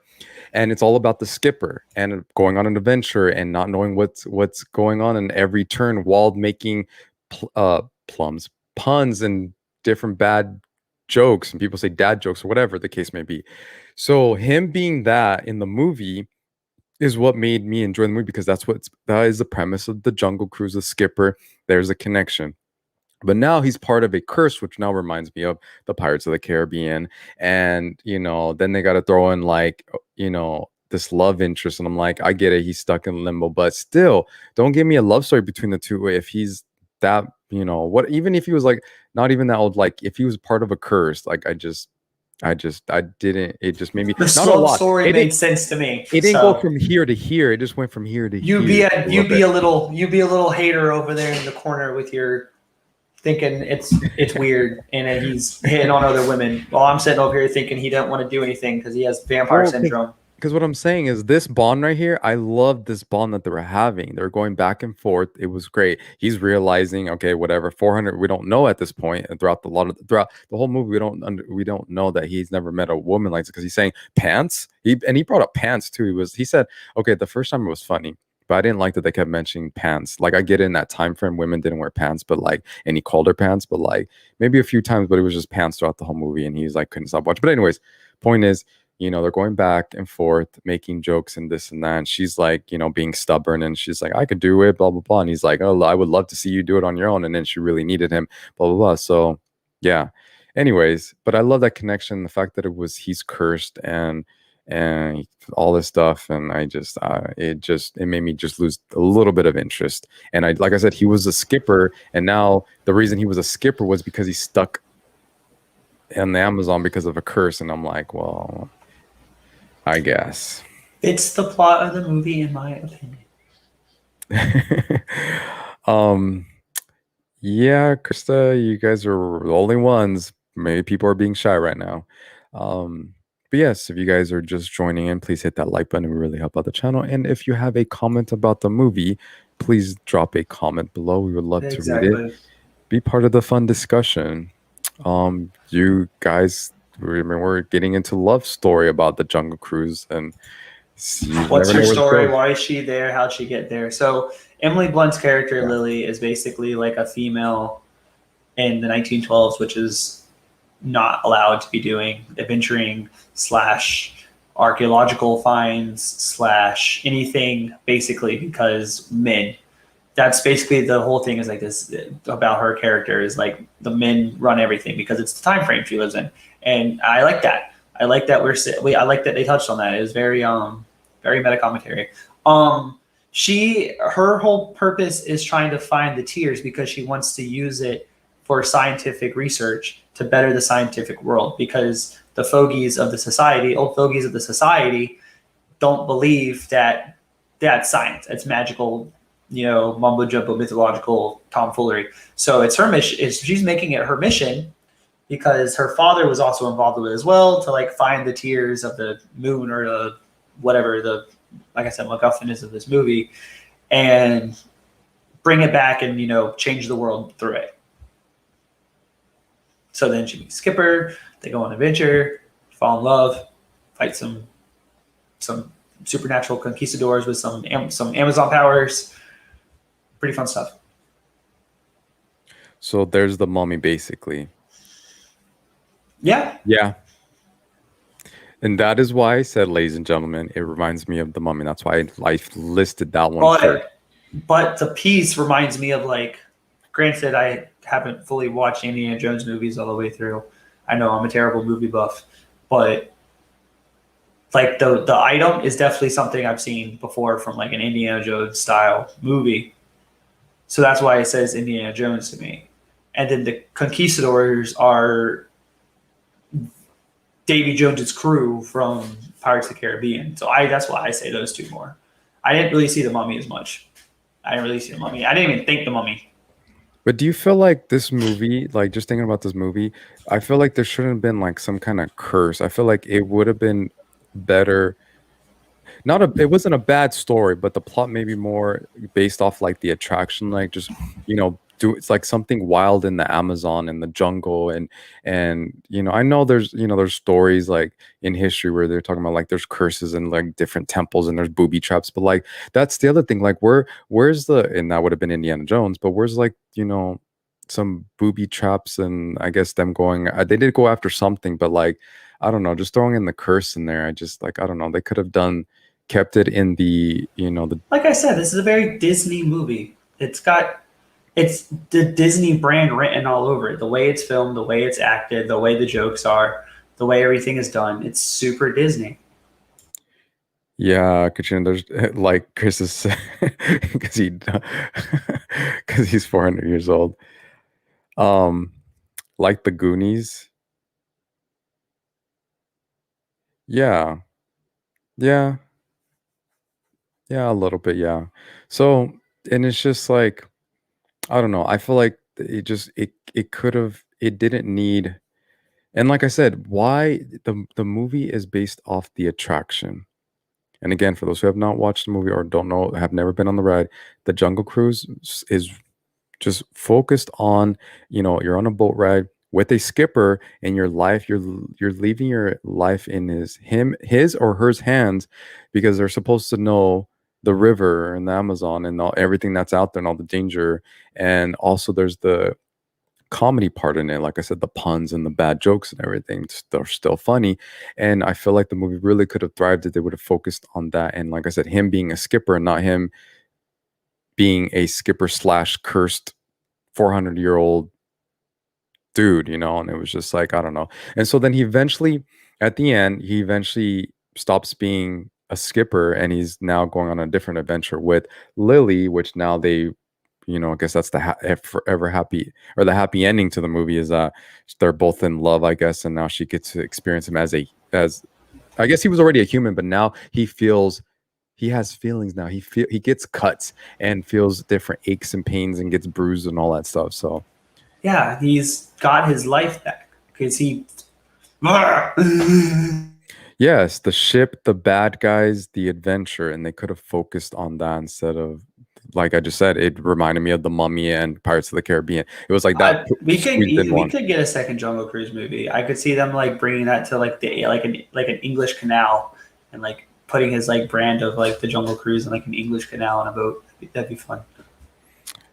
And it's all about the skipper and going on an adventure and not knowing what's going on in every turn while making puns and different bad jokes, and people say dad jokes or whatever the case may be. So him being that in the movie is what made me enjoy the movie, because that is the premise of the Jungle Cruise, the skipper. There's a connection. But now he's part of a curse, which now reminds me of the Pirates of the Caribbean. And, then they got to throw in like, this love interest. And I'm like, I get it. He's stuck in limbo, but still don't give me a love story between the two. If he's that, even if he was like, not even that old, like if he was part of a curse, like I didn't. It just made me. The slow story made sense to me. It didn't go from here to here. It just went from here to here. You'd be a little hater over there in the corner with your thinking it's weird and then he's hitting on other women. While I'm sitting over here thinking he doesn't want to do anything because he has vampire syndrome. Because what I'm saying is this bond right here, I love this bond that they were having. They were going back and forth. It was great. He's realizing, okay, whatever, 400. We don't know at this point, and throughout the whole movie, we don't know that he's never met a woman like this, because he's saying pants. He brought up pants too. He said, okay, the first time it was funny, but I didn't like that they kept mentioning pants. Like, I get in that time frame, women didn't wear pants, but like, and he called her pants, but like maybe a few times, but it was just pants throughout the whole movie, and he's like couldn't stop watching. But anyways, point is, they're going back and forth, making jokes and this and that. And she's like, being stubborn, and she's like, I could do it, blah, blah, blah. And he's like, oh, I would love to see you do it on your own. And then she really needed him, blah, blah, blah. So yeah. Anyways, but I love that connection, the fact that he's cursed and all this stuff. And it made me just lose a little bit of interest. And like I said, he was a skipper. And now the reason he was a skipper was because he's stuck in the Amazon because of a curse. And I'm like, well, I guess it's the plot of the movie, in my opinion. um, yeah, Krista, you guys are the only ones. Maybe people are being shy right now. Um, but yes, if you guys are just joining in, please hit that like button. It would really help out the channel. And if you have a comment about the movie, please drop a comment below. We would love to read it. Exactly. Be part of the fun discussion. You guys, we're getting into love story about the Jungle Cruise, and you What's never her know where this story? goes. Why is she there? How'd she get there? So Emily Blunt's character Yeah. Lily is basically like a female in the 1912s, which is not allowed to be doing adventuring slash archaeological finds slash anything basically because men. That's basically the whole thing is like this about her character is like the men run everything because it's the time frame she lives in, and I like that. I like that I like that they touched on that. It was very meta commentary. Her whole purpose is trying to find the tears because she wants to use it for scientific research to better the scientific world because the fogies of the society, old fogies of the society, don't believe that that's science. It's magical, mumbo jumbo mythological tomfoolery. So it's her mission. She's making it her mission because her father was also involved with it as well to like find the tears of the moon or the whatever the like I said MacGuffin is of this movie and bring it back and change the world through it. So then she meets Skipper. They go on an adventure, fall in love, fight some supernatural conquistadors with some Amazon powers. Pretty fun stuff. So there's the mummy, basically. Yeah, Yeah. And that is why I said, ladies and gentlemen, it reminds me of the mummy. That's why I listed that one first. but the piece reminds me of like. Granted, I haven't fully watched Indiana Jones movies all the way through. I know I'm a terrible movie buff, but like the item is definitely something I've seen before from like an Indiana Jones style movie. So that's why it says Indiana Jones to me. And then the conquistadors are Davy Jones's crew from Pirates of the Caribbean. So that's why I say those two more. I didn't really see the Mummy as much. I didn't really see the Mummy. I didn't even think the Mummy. But do you feel like this movie, like just thinking about this movie, I feel like there shouldn't have been like some kind of curse. I feel like it would have been better. It wasn't a bad story, but the plot may be more based off like the attraction, like just, it's like something wild in the Amazon and the jungle. And I know there's stories like in history where they're talking about like there's curses and like different temples and there's booby traps, but like that's the other thing. Like where's and that would have been Indiana Jones, but where's like, some booby traps and I guess them going, they did go after something, but like, I don't know, just throwing in the curse in there. I just like, I don't know, they could have kept it in the Like I said, this is a very Disney movie. It's the Disney brand written all over it. The way it's filmed, the way it's acted, the way the jokes are, the way everything is done. It's super Disney. yeah, Katrina, there's like Chris is because he because he's 400 years old. Um, like the Goonies. Yeah, yeah, yeah, a little bit, yeah. So, and it's just like I don't know. I feel like it could have it didn't need. And like I said, why the movie is based off the attraction. And again, for those who have not watched the movie or don't know, have never been on the ride, the Jungle Cruise is just focused on, you're on a boat ride with a skipper in your life. You're leaving your life in his or her hands because they're supposed to know the river and the Amazon and everything that's out there and all the danger. And also there's the comedy part in it. Like I said, the puns and the bad jokes and everything, they're still funny. And I feel like the movie really could have thrived if they would have focused on that. And like I said, him being a skipper and not him being a skipper slash cursed 400-year-old dude, and it was just like, I don't know. And so then at the end, he eventually stops being a skipper and he's now going on a different adventure with Lily, which now I guess that's the forever happy or the happy ending to the movie is that they're both in love, I guess. And now she gets to experience him as I guess he was already a human, but now he feels he has feelings now. He gets cuts and feels different aches and pains and gets bruised and all that stuff. So Yeah, he's got his life back because he. yes, the ship, the bad guys, the adventure, and they could have focused on that instead of, like I just said, it reminded me of the Mummy and Pirates of the Caribbean. It was like that squeezed in We one. could get a second Jungle Cruise movie. I could see them like bringing that to like the like an English canal and like putting his like brand of like the Jungle Cruise in like an English canal on a boat. That'd be fun.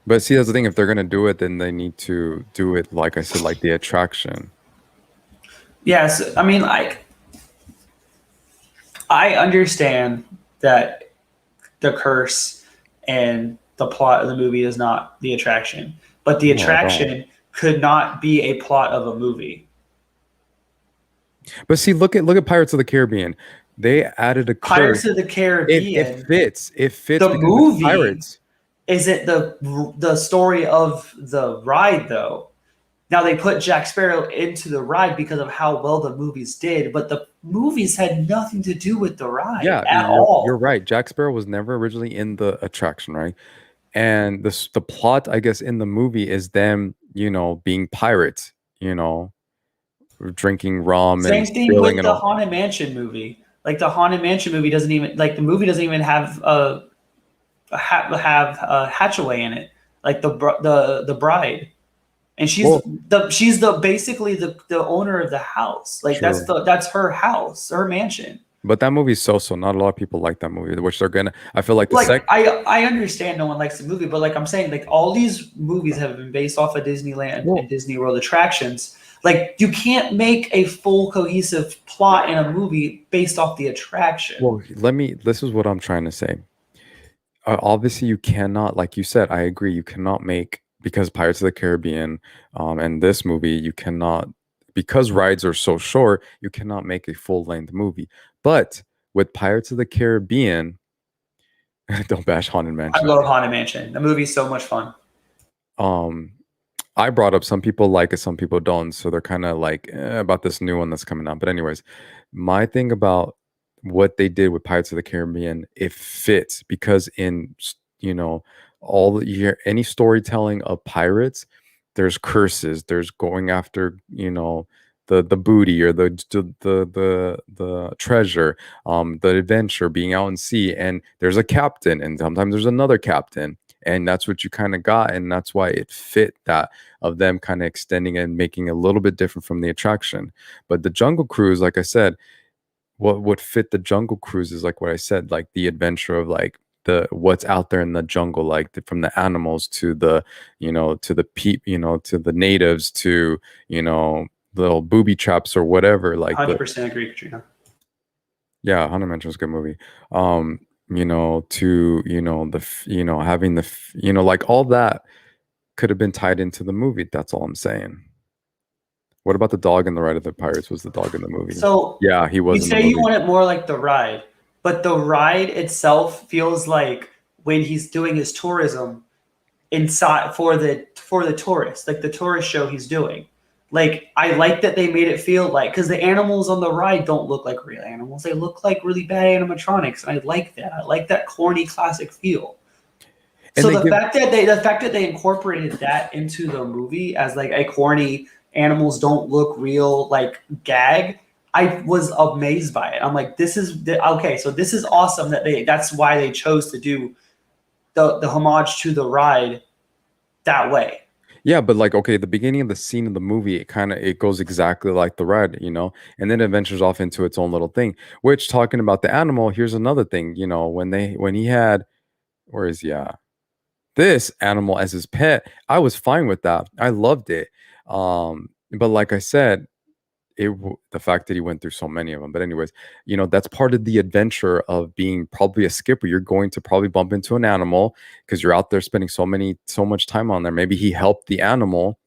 But see, that's the thing. If they're gonna do it, then they need to do it, like I said, like the attraction. Yes, I mean like I understand that the curse and the plot of the movie is not the attraction, but the No, I don't. attraction could not be a plot of a movie. But see, look at Pirates of the Caribbean. They added a curse. Pirates of the It Caribbean, fits. It fits the because it's movie pirates. isn't the story of the ride though. Now they put Jack Sparrow into the ride because of how well the movies did, but the movies had nothing to do with the ride Yeah, at you're all. right. Jack Sparrow was never originally in the attraction, right? And the plot, I guess, in the movie is them, being pirates, drinking rum and Same thing spilling with and the all. Haunted Mansion movie. Like the Haunted Mansion movie doesn't even like the movie doesn't even have have Hatchaway in it, like the bride, and Well, she's the basically the owner of the house. Like true. that's her house, her mansion. But that movie's so not a lot of people like that movie, which they're gonna. I feel like the Like sec. I understand no one likes the movie, but like I'm saying, like all these movies have been based off of Disneyland and Well, Disney World attractions. Like you can't make a full cohesive plot in a movie based off the attraction. well, let me. This is what I'm trying to say. Obviously, you cannot, like you said, I agree. You cannot make because Pirates of the Caribbean, and this movie, you cannot because rides are so short. You cannot make a full length movie. But with Pirates of the Caribbean, don't bash Haunted I Mansion. love Haunted Mansion. The movie's so much fun. Um, I brought up some people like it, some people don't. So they're kind of like about this new one that's coming out. But anyways, my thing about what they did with Pirates of the Caribbean, it fits because all you hear any storytelling of pirates, there's curses, there's going after the booty or the treasure, the adventure, being out in sea, and there's a captain, and sometimes there's another captain, and that's what you kind of got, and that's why it fit that of them kind of extending and making it a little bit different from the attraction. But the Jungle Cruise, like I said, what would fit the Jungle Cruise is like what I said, like the adventure of like the what's out there in the jungle, like from the animals to to the to the natives to little booby traps or whatever, like the 100% agree, Katrina. yeah, Hunter mentions a good movie. Um, to having like all that could have been tied into the movie. That's all I'm saying. What about the dog in the Ride of the Pirates? Was the dog in the movie? So Yeah, he you was in the say you movie. want it more like the ride, but the ride itself feels like when he's doing his tourism inside for the tourist, like the tourist show he's doing. Like I like that they made it feel like because the animals on the ride don't look like real animals; they look like really bad animatronics, and I like that. I like that corny classic feel. And So they give the fact that they incorporated that into the movie as like a corny animals don't look real like gag, I was amazed by it. I'm like, this is okay. So this is awesome that that's why they chose to do the homage to the ride that way. yeah, but like okay, the beginning of the scene of the movie, it goes exactly like the ride, and then it ventures off into its own little thing. Which talking about the animal, here's another thing, when he had where is he at? This animal as his pet, I was fine with that. I loved it. But like I said, the fact that he went through so many of them. But anyways, that's part of the adventure of being probably a skipper. You're going to probably bump into an animal because you're out there spending so much time on there. Maybe he helped the animal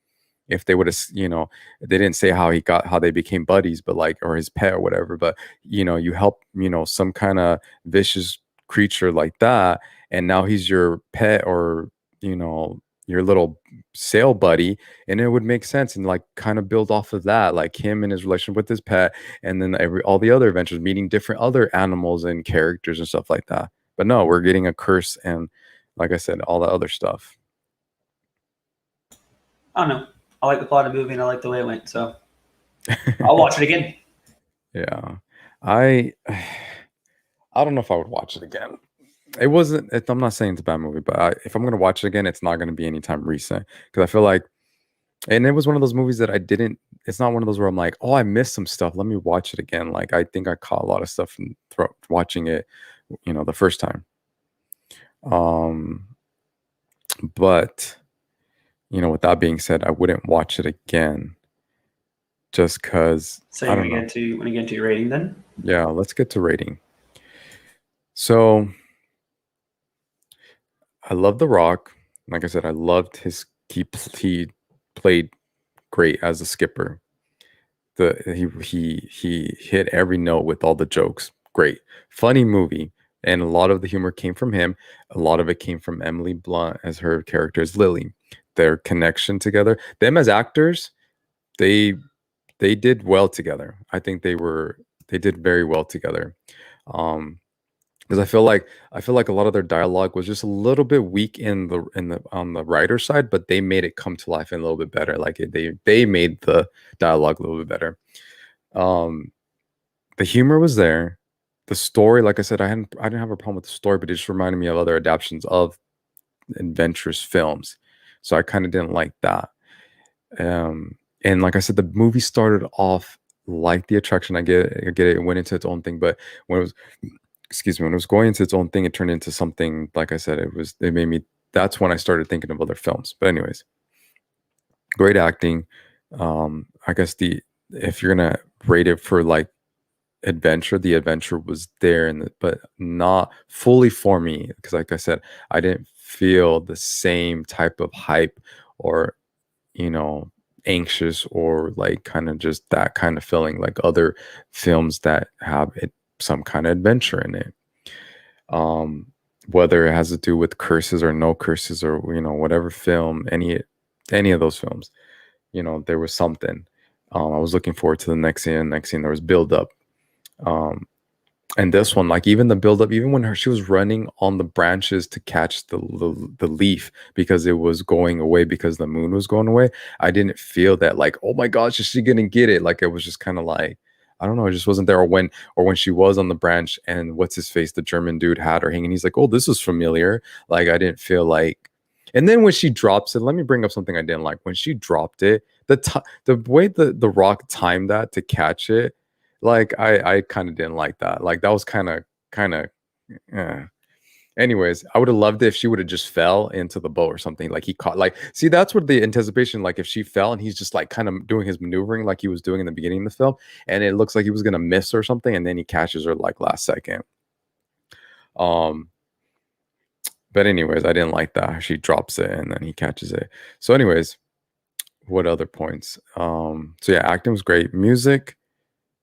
if they would have, they didn't say how they became buddies, but like, or his pet or whatever, but you help, some kind of vicious creature like that. And now he's your pet or, you know, your little sail buddy. And it would make sense and like kind of build off of that, like him and his relationship with his pet. And then all the other adventures, meeting different other animals and characters and stuff like that. But no, we're getting a curse and, like I said, all the other stuff. I don't know. I like the plot of the movie and I like the way it went, so I'll watch it again. Yeah. I I don't know if I would watch it again. It wasn't. I'm not saying it's a bad movie, but if I'm gonna watch it again, it's not gonna be anytime recent because I feel like, and it was one of those movies that I didn't. It's not one of those where I'm like, oh, I missed some stuff. Let me watch it again. Like I think I caught a lot of stuff from watching it, the first time. Um, but with that being said, I wouldn't watch it again just because So I you don't want to know. get into your rating then? Yeah, let's get to rating. So I love The Rock. Like I said, I loved he played great as a skipper. He hit every note with all the jokes. Great. Funny movie. And a lot of the humor came from him. A lot of it came from Emily Blunt as her character as Lily. Their connection together. Them as actors, they they did well together. I think they did very well together. Um because I feel like a lot of their dialogue was just a little bit weak in the on the writer side, but they made it come to life and a little bit better. Like they made the dialogue a little bit better. Um, the humor was there. The story, like I said, I didn't have a problem with the story, but it just reminded me of other adaptations of adventurous films. So I kind of didn't like that. And like I said, the movie started off like the attraction. I get it. It went into its own thing, but when it was, excuse me, when it was going into its own thing, it turned into something. Like I said, it made me. That's when I started thinking of other films. But anyways, great acting. I guess the if you're gonna rate it for like adventure, the adventure was there, but not fully for me because, like I said, I didn't feel the same type of hype or you know anxious or like kind of just that kind of feeling like other films that have some kind of adventure in it. um Whether it has to do with curses or no curses or whatever film, any of those films, there was something. I was looking forward to the next scene there was build up. um and this one, like even the build up, even when she was running on the branches to catch the leaf because it was going away because the moon was going away, I didn't feel that like, oh my gosh, is she gonna get it? Like it was just kind of like, I don't know, it just wasn't there. Or when she was on the branch and what's his face, the German dude had her hanging, he's like, oh, this is familiar. Like I didn't feel like. And then when she drops it, let me bring up something I didn't like. When she dropped it, the way the rock timed that to catch it, like I kind of didn't like that. Like that was kind of anyways, I would have loved it if she would have just fell into the boat or something. Like he caught, like, see, that's what the anticipation, like if she fell and he's just like kind of doing his maneuvering like he was doing in the beginning of the film, and it looks like he was gonna miss or something, and then he catches her like last second. Um, but anyways, I didn't like that. She drops it and then he catches it. So, anyways, what other points? So yeah, acting was great. Music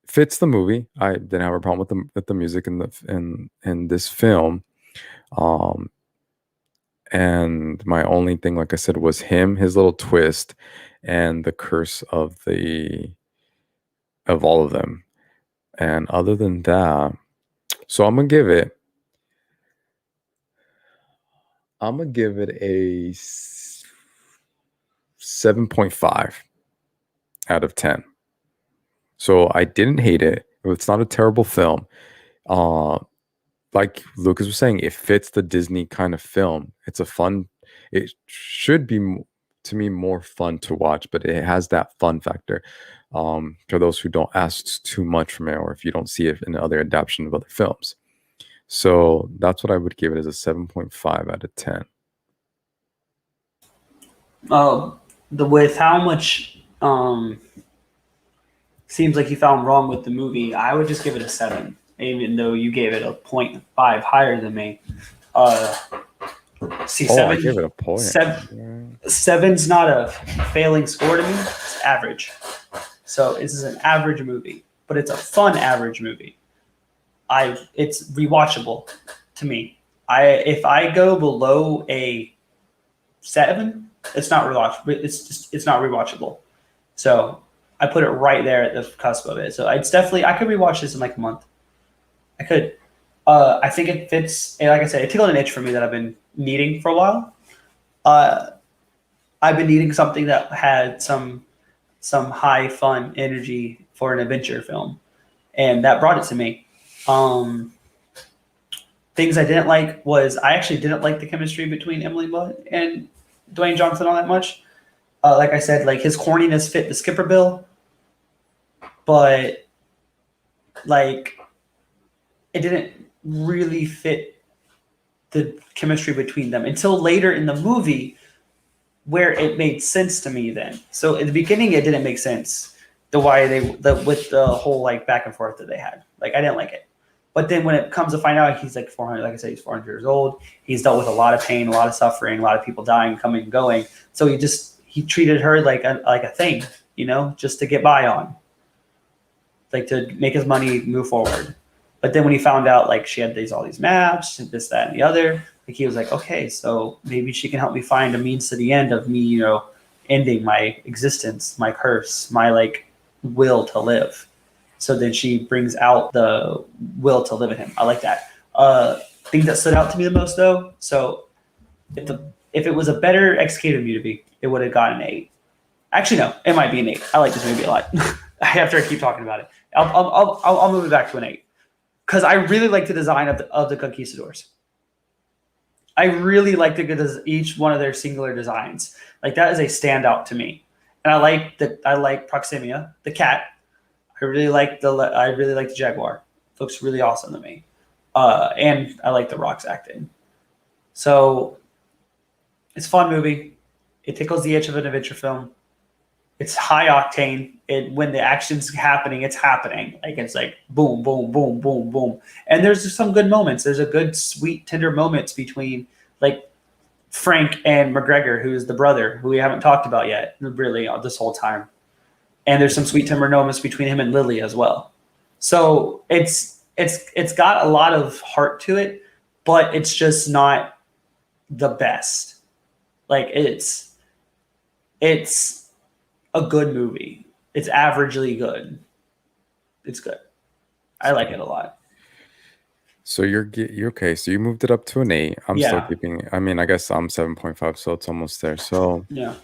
fits the movie. I didn't have a problem with the music in this film. Um, and my only thing, like I said, was his little twist, and the curse of all of them. And other than that, so I'm gonna give it a 7.5 out of 10. So I didn't hate it. It's not a terrible film. Uh, like Lucas was saying, it fits the Disney kind of film. It should be to me more fun to watch, but it has that fun factor. For those who don't ask too much from it, or if you don't see it in other adaptation of other films. So that's what I would give it as a 7.5 out of 10. The with how much seems like you found wrong with the movie, I would just give it a 7, even though you gave it a 0.5 higher than me. Uh, See, Oh, I gave it a point. seven's not a failing score to me. It's average. So this is an average movie, but it's a fun average movie. It's rewatchable to me. If I go below a 7, it's not rewatchable. It's not rewatchable. So I put it right there at the cusp of it. So I could rewatch this in like a month. I could. I think it fits. And like I said, it tickled an itch for me that I've been needing for a while. Uh, I've been needing something that had some high fun energy for an adventure film, and that brought it to me. Um, Things I didn't like was I actually didn't like the chemistry between Emily Blunt and Dwayne Johnson all that much. Like I said, like his corniness fit the Skipper bill, but like it didn't really fit the chemistry between them until later in the movie where it made sense to me then. So in the beginning it didn't make sense with the whole like back and forth that they had. Like I didn't like it. But then when it comes to find out he's like 400, like I said, he's 400 years old. He's dealt with a lot of pain, a lot of suffering, a lot of people dying, coming and going. So he treated her like a thing, you know, just to get by on, like to make his money move forward. But then when he found out like she had all these maps and this, that, and the other, like he was like, okay, so maybe she can help me find a means to the end of me, you know, ending my existence, my curse, my like will to live. So then she brings out the will to live in him. I like that. Thing that stood out to me the most though. So if it was a better executed movie, it would have gotten an 8. Actually, no, it might be an 8. I like this movie a lot. After I keep talking about it, I'll move it back to an 8 because I really like the design of the conquistadors. I really like each one of their singular designs. Like that is a standout to me, and I like Proximia, the cat. I really like the jaguar. Looks really awesome to me, and I like the Rock's acting. So it's a fun movie. It tickles the itch of an adventure film. It's high octane. When the action's happening, it's happening. Like it's like boom, boom, boom, boom, boom. And there's just some good moments. There's a good, sweet, tender moments between like Frank and McGregor, who is the brother, who we haven't talked about yet, really, this whole time. And there's some sweet, tender moments between him and Lily as well. So it's got a lot of heart to it, but it's just not the best. Like it's a good movie. It's averagely good. It's good. I like it a lot. So you're okay. So you moved it up to an 8. I'm still Yeah. keeping. I mean, I guess I'm 7.5, so it's almost there. So Yeah.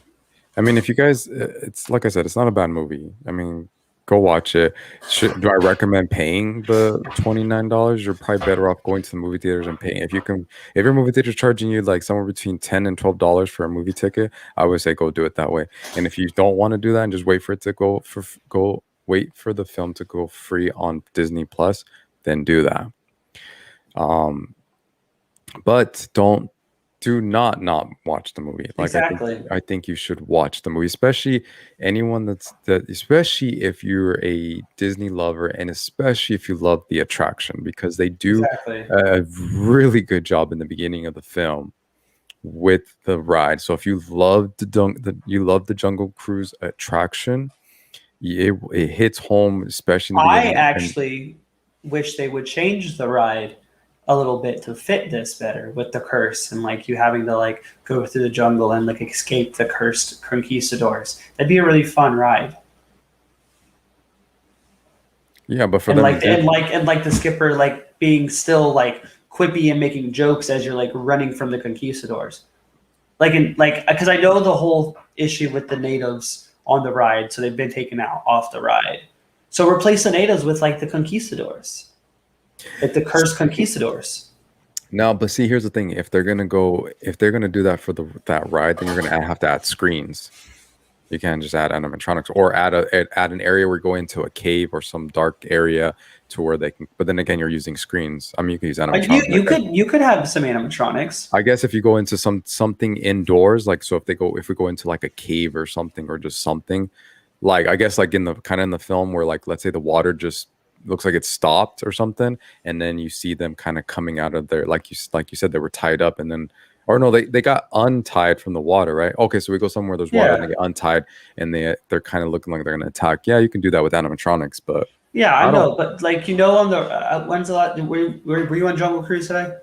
I mean, if you guys, it's like I said, it's not a bad movie. I mean, go watch it. Do I recommend paying the $29? You're probably better off going to the movie theaters and paying. If your movie theater's charging you like somewhere between $10 and $12 for a movie ticket, I would say go do it that way. And if you don't want to do that and just wait for it to wait for the film to go free on Disney Plus, then do that. But do not watch the movie. Like Exactly. I think you should watch the movie, especially anyone especially if you're a Disney lover and especially if you love the attraction, because they do Exactly. a really good job in the beginning of the film with the ride. So if you love the Jungle Cruise attraction, it hits home, especially in the I beginning. actually wish they would change the ride a little bit to fit this better with the curse and like you having to like go through the jungle and like escape the cursed conquistadors. That'd be a really fun ride. Yeah, but for And them, like the skipper like being still like quippy and making jokes as you're like running from the conquistadors. Because I know the whole issue with the natives on the ride, so they've been taken out off the ride. So replace the natives with like the conquistadors. Like the cursed conquistadors. no, but see, here's the thing: if they're gonna do that for that ride, then you're gonna have to add screens. You can't just add animatronics or add an area where you go into a cave or some dark area to where they can. But then again, you're using screens. I mean, you can use animatronics. You could have some animatronics. I guess if you go into something indoors, like so, if we go into like a cave or something or just something, like I guess like in the film where like let's say the water just looks like it stopped or something, and then you see them kind of coming out of there, like you said, they were tied up, and then or no, they got untied from the water, right? Okay, so we go somewhere there's water and they get untied, and they're kind of looking like they're gonna attack. Yeah, you can do that with animatronics, but Yeah, I know, but like on the when's the last were you on Jungle Cruise today?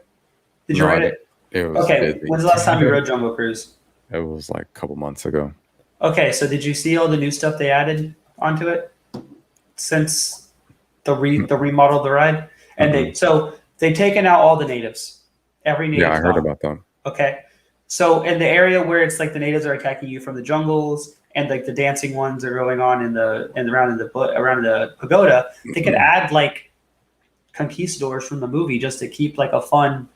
Did you ride it? It was okay. busy. When's the last time you rode Jungle Cruise? It was like a couple months ago. Okay, so did you see all the new stuff they added onto it since the remodel of the ride? And They've taken out all the natives. Every native. Yeah, I heard about them. Okay. So in the area where it's like the natives are attacking you from the jungles and like the dancing ones are going on around the pagoda, they could add like conquistadors from the movie just to keep like a fun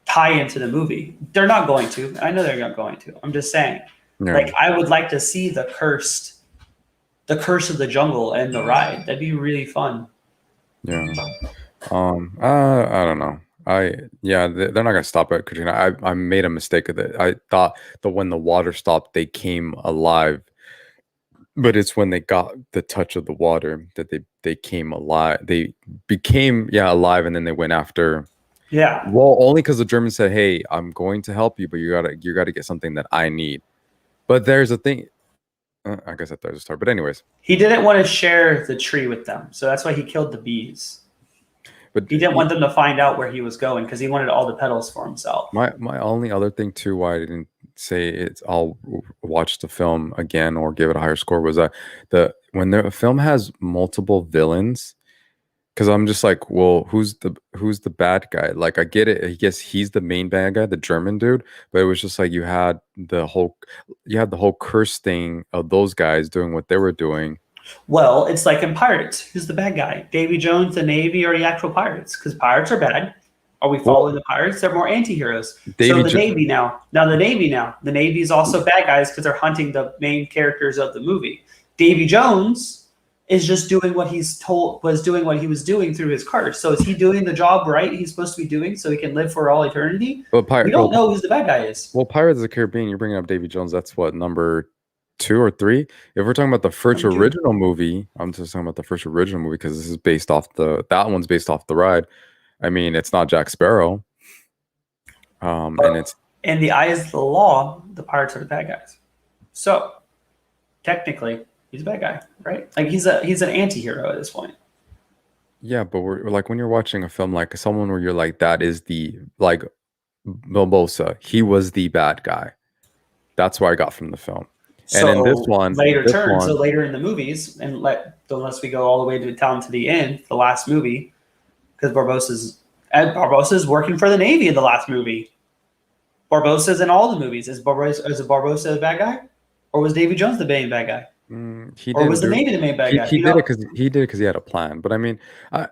tie into the movie. They're not going to. I know they're not going to. I'm just saying. Yeah. Like I would like to see the curse of the jungle and the ride. That'd be really fun. Yeah. I don't know. They're not gonna stop at Katrina. I made a mistake of it. I thought that when the water stopped, they came alive, but it's when they got the touch of the water that they came alive. They became alive, and then they went after. Yeah. Well, only because the Germans said, "Hey, I'm going to help you, but you gotta get something that I need." But there's a thing. I guess that there's a start. But anyways, he didn't want to share the tree with them, so that's why he killed the bees. But he didn't want them to find out where he was going because he wanted all the petals for himself. My only other thing too, why I didn't say it's I'll watch the film again or give it a higher score was that when the film has multiple villains, because I'm just like, well, who's the bad guy? Like I get it, I guess he's the main bad guy, the German dude, but it was just like you had the whole curse thing of those guys doing what they were doing. Well, it's like in Pirates. Who's the bad guy? Davy Jones, the Navy, or the actual pirates? Because pirates are bad. Are we following the pirates? They're more anti-heroes. So the Navy now. The Navy is also bad guys because they're hunting the main characters of the movie. Davy Jones is just doing what he was doing through his curse. So is he doing the job right he's supposed to be doing so he can live for all eternity? We don't know who the bad guy is. Well, Pirates of the Caribbean, you're bringing up Davy Jones. That's what, number 2 or 3. If we're talking about the first original movie, I'm just talking about the first original movie because this is based off that one's based off the ride. I mean, it's not Jack Sparrow. And it's in the eyes of the law, the pirates are the bad guys. So technically, he's a bad guy, right? Like he's an anti-hero at this point. Yeah, but we're like when you're watching a film like someone where you're like that is the like Barbossa, he was the bad guy. That's what I got from the film. And in this one, so later in the movies, and unless we go all the way down to the end, the last movie, because Barbossa's working for the Navy in the last movie. Barbossa's in all the movies. Is Barbossa the bad guy, or was Davy Jones the main bad guy? Or was the Navy the main bad guy? He did it because he had a plan. But I mean, I'm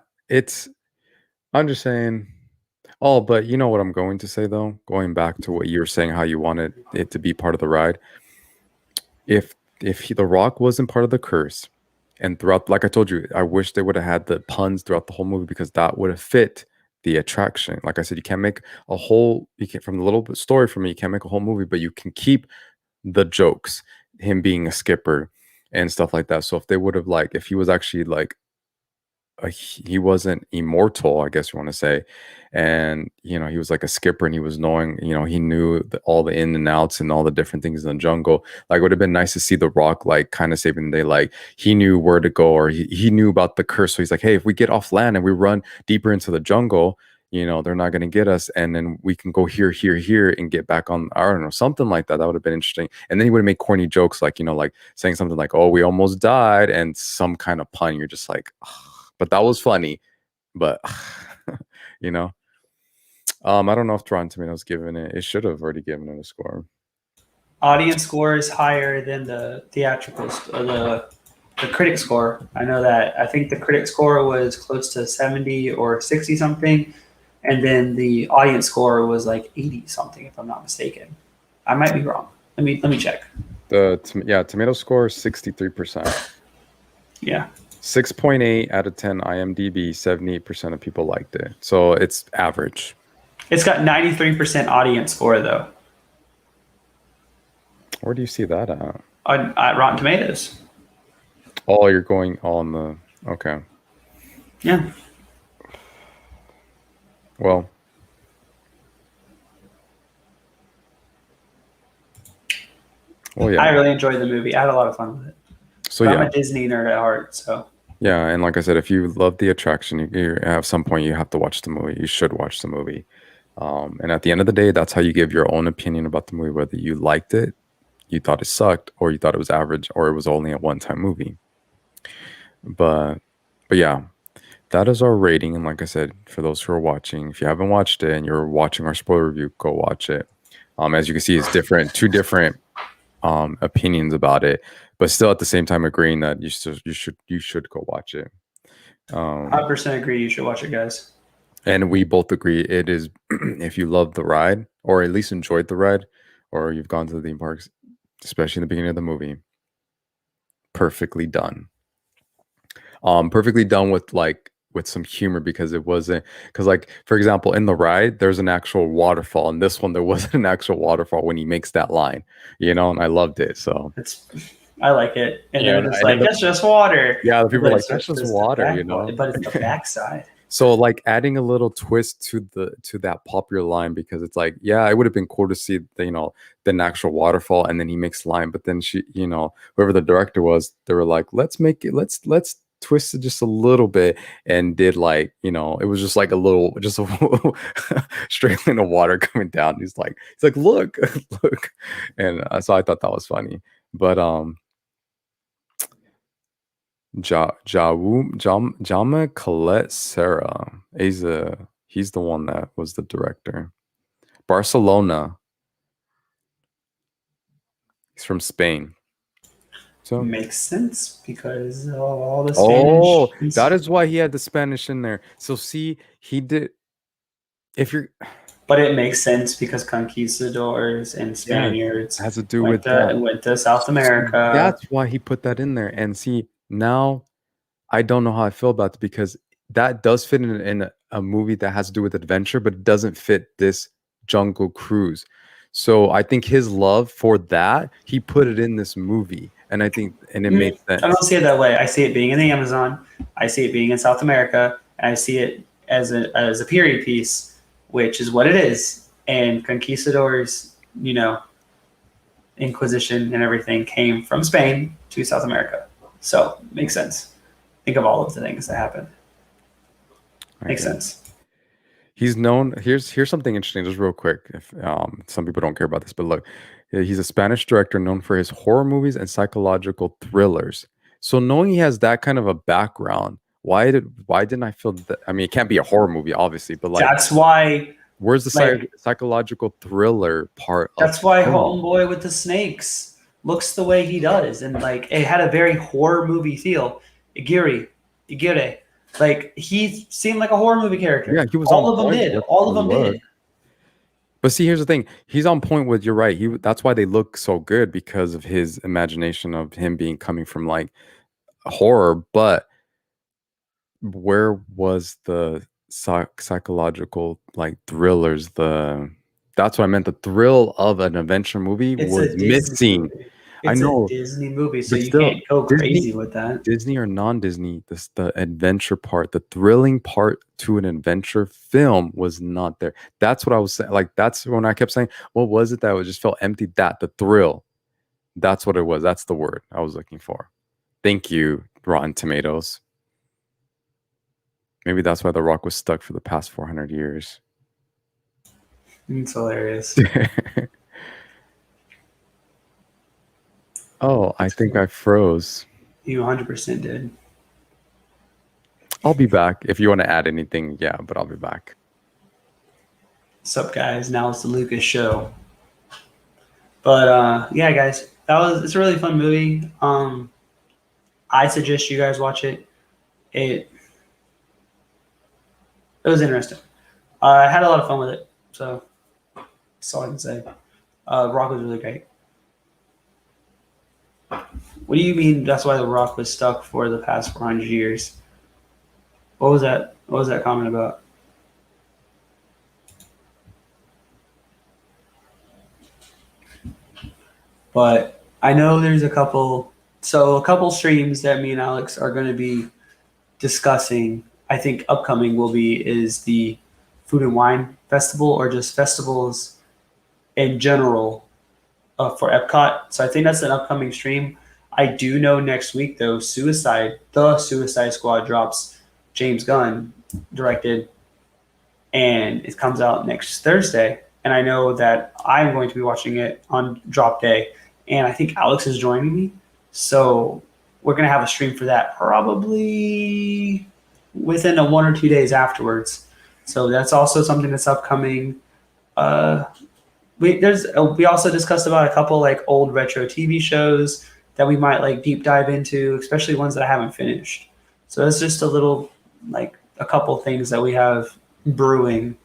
just saying. Oh, but you know what I'm going to say though, going back to what you were saying, how you wanted it to be part of the ride. If The Rock wasn't part of the curse, and throughout, like I told you, I wish they would have had the puns throughout the whole movie because that would have fit the attraction. Like I said, you can't make from the little story for me, you can't make a whole movie, but you can keep the jokes, him being a skipper and stuff like that. So if they would have if he was actually he wasn't immortal, I guess you want to say, and he was like a skipper and he was knowing, he knew all the in and outs and all the different things in the jungle. Like it would have been nice to see The Rock kind of saving the day. Like he knew where to go, or he knew about the curse, so he's like, hey, if we get off land and we run deeper into the jungle, they're not going to get us, and then we can go here and get back on, I don't know, something like that. That would have been interesting. And then he would have made corny jokes like saying something like, oh, we almost died, and some kind of pun. You're just like, ugh. But that was funny. But I don't know if Rotten Tomatoes given it should have already given it a score. Audience score is higher than the theatrical the critic score. I know that. I think the critic score was close to 70 or 60 something, and then the audience score was like 80 something, if I'm not mistaken. I might be wrong. Let me check. Tomato score is 63%. Yeah. 6.8 out of 10 IMDb. 78% of people liked it, so it's average. It's got 93% audience score though. Where do you see that at? At Rotten Tomatoes. Oh, you're going on the okay. Yeah. Well, yeah. I really enjoyed the movie. I had a lot of fun with it. So I'm a Disney nerd at heart, so. Yeah, and like I said, if you love the attraction, you at some point you have to watch the movie. You should watch the movie. And at the end of the day, that's how you give your own opinion about the movie, whether you liked it, you thought it sucked, or you thought it was average, or it was only a one-time movie. But yeah, that is our rating. And like I said, for those who are watching, if you haven't watched it and you're watching our spoiler review, go watch it. As you can see, it's different, two different opinions about it, but still at the same time agreeing that you should go watch it. 100% agree. You should watch it, guys. And we both agree it is, if you love the ride, or at least enjoyed the ride, or you've gone to the theme parks, especially in the beginning of the movie, perfectly done. Perfectly done with some humor, because it wasn't, because like, for example, in the ride there's an actual waterfall, and this one there wasn't an actual waterfall when he makes that line, and I loved it. So I like it. And yeah, they're just like, that's just water. yeah, the people But are like, it's that's just the water, But it's the backside. So like adding a little twist to that popular line, because it's like, yeah, it would have been cool to see the actual waterfall, and then he makes line, but then whoever the director was, they were like, let's twist it just a little bit, and did it was just like a straight line of water coming down. He's like, look, look, and so I thought that was funny, but Jama Colette Serra. He's the one that was the director. Barcelona. He's from Spain. So makes sense because of all the Spanish. that is why he had the Spanish in there. So see, he did. But it makes sense because conquistadors and Spaniards has to do with that. Went to South America. That's why he put that in there. And see, now I don't know how I feel about it, because that does fit in a movie that has to do with adventure, but it doesn't fit this Jungle Cruise. So I think his love for that, he put it in this movie, and I think it made sense. I don't see it that way. I see it being in the Amazon. I see it being in South America, and I see it as a period piece, which is what it is. And conquistadors, Inquisition and everything came from Spain to South America. So makes sense. Think of all of the things that happened. Makes sense. He's known. Here's something interesting, just real quick. If some people don't care about this, but look, he's a Spanish director known for his horror movies and psychological thrillers. So knowing he has that kind of a background, why didn't I feel that? I mean, it can't be a horror movie, obviously, but that's why. Where's the psychological thriller part? That's why Homeboy with the snakes looks the way he does, and it had a very horror movie feel. Igire. He seemed like a horror movie character. Yeah, he was. All of them did. But see, here's the thing. He's on point with, you're right. That's why they look so good, because of his imagination of him coming from horror. But where was the psychological thrillers? That's what I meant. The thrill of an adventure movie was missing. I know, a Disney movie, so you can't go crazy with that. Disney or non-Disney, the adventure part, the thrilling part to an adventure film was not there. That's what I was saying. That's when I kept saying, what was it that just felt empty? The thrill. That's what it was. That's the word I was looking for. Thank you, Rotten Tomatoes. Maybe that's why The Rock was stuck for the past 400 years. It's hilarious. Oh, I think I froze. You 100% did. I'll be back. If you want to add anything, yeah, but I'll be back. What's up, guys? Now it's the Lucas Show. But yeah, guys, it's a really fun movie. I suggest you guys watch it. It was interesting. I had a lot of fun with it, so that's all I can say. Rock was really great. What do you mean that's why The Rock was stuck for the past 400 years? What was that? What was that comment about? But I know there's a couple streams that me and Alex are going to be discussing. I think upcoming is the Food and Wine Festival, or just festivals in general for Epcot. So I think that's an upcoming stream. I do know next week, though, the Suicide Squad drops. James Gunn directed, and it comes out next Thursday. And I know that I'm going to be watching it on drop day, and I think Alex is joining me. So we're going to have a stream for that probably within a 1 or 2 days afterwards. So that's also something that's upcoming. We also discussed about a couple like old retro TV shows that we might like deep dive into, especially ones that I haven't finished. So it's just a little like a couple things that we have brewing.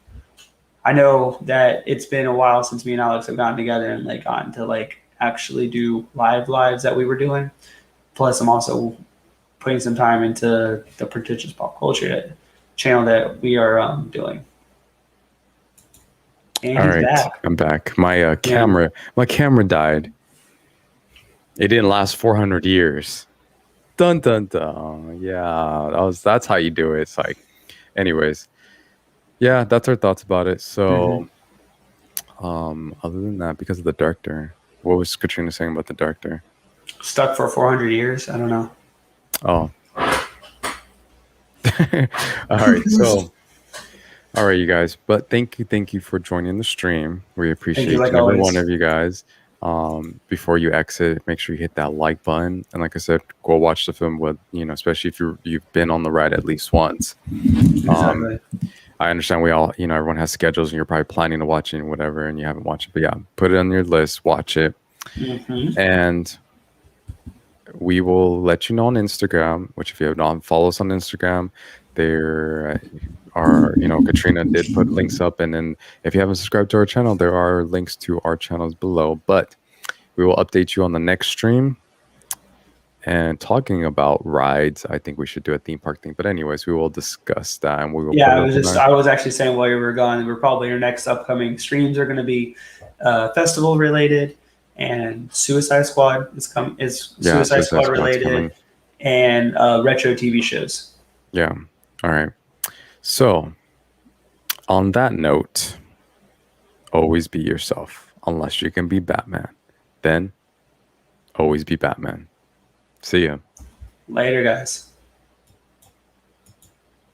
I know that it's been a while since me and Alex have gotten together and like gotten to like actually do lives that we were doing. Plus, I'm also putting some time into the Pretentious Pop Culture channel that we are doing. And All he's right, back. I'm back. My camera died. It didn't last 400 years. Dun dun dun. Yeah, that's how you do it. It's like, anyways, yeah, that's our thoughts about it. So, other than that, because of the director, what was Katrina saying about the director? Stuck for 400 years. I don't know. Oh, all right. So, all right, you guys. But thank you for joining the stream. We appreciate you, like each and every always. one of you guys. Before you exit, make sure you hit that like button, and like I said, go watch the film with especially if you've been on the ride at least once. Exactly. I understand we all, everyone has schedules, and you're probably planning to watch it and whatever, and you haven't watched it. But yeah, put it on your list, watch it, and we will let you know on Instagram. Which, if you have not, follow us on Instagram. There are, Katrina did put links up, and then if you haven't subscribed to our channel, there are links to our channels below. But we will update you on the next stream. And talking about rides, I think we should do a theme park thing. But anyways, we will discuss that, and we will. Yeah, I was actually saying while you were gone, we're probably our next upcoming streams are going to be festival related, and Suicide Squad is Suicide Squad related, and retro TV shows. Yeah. All right. So, on that note, always be yourself. Unless you can be Batman, then always be Batman. See ya. Later, guys.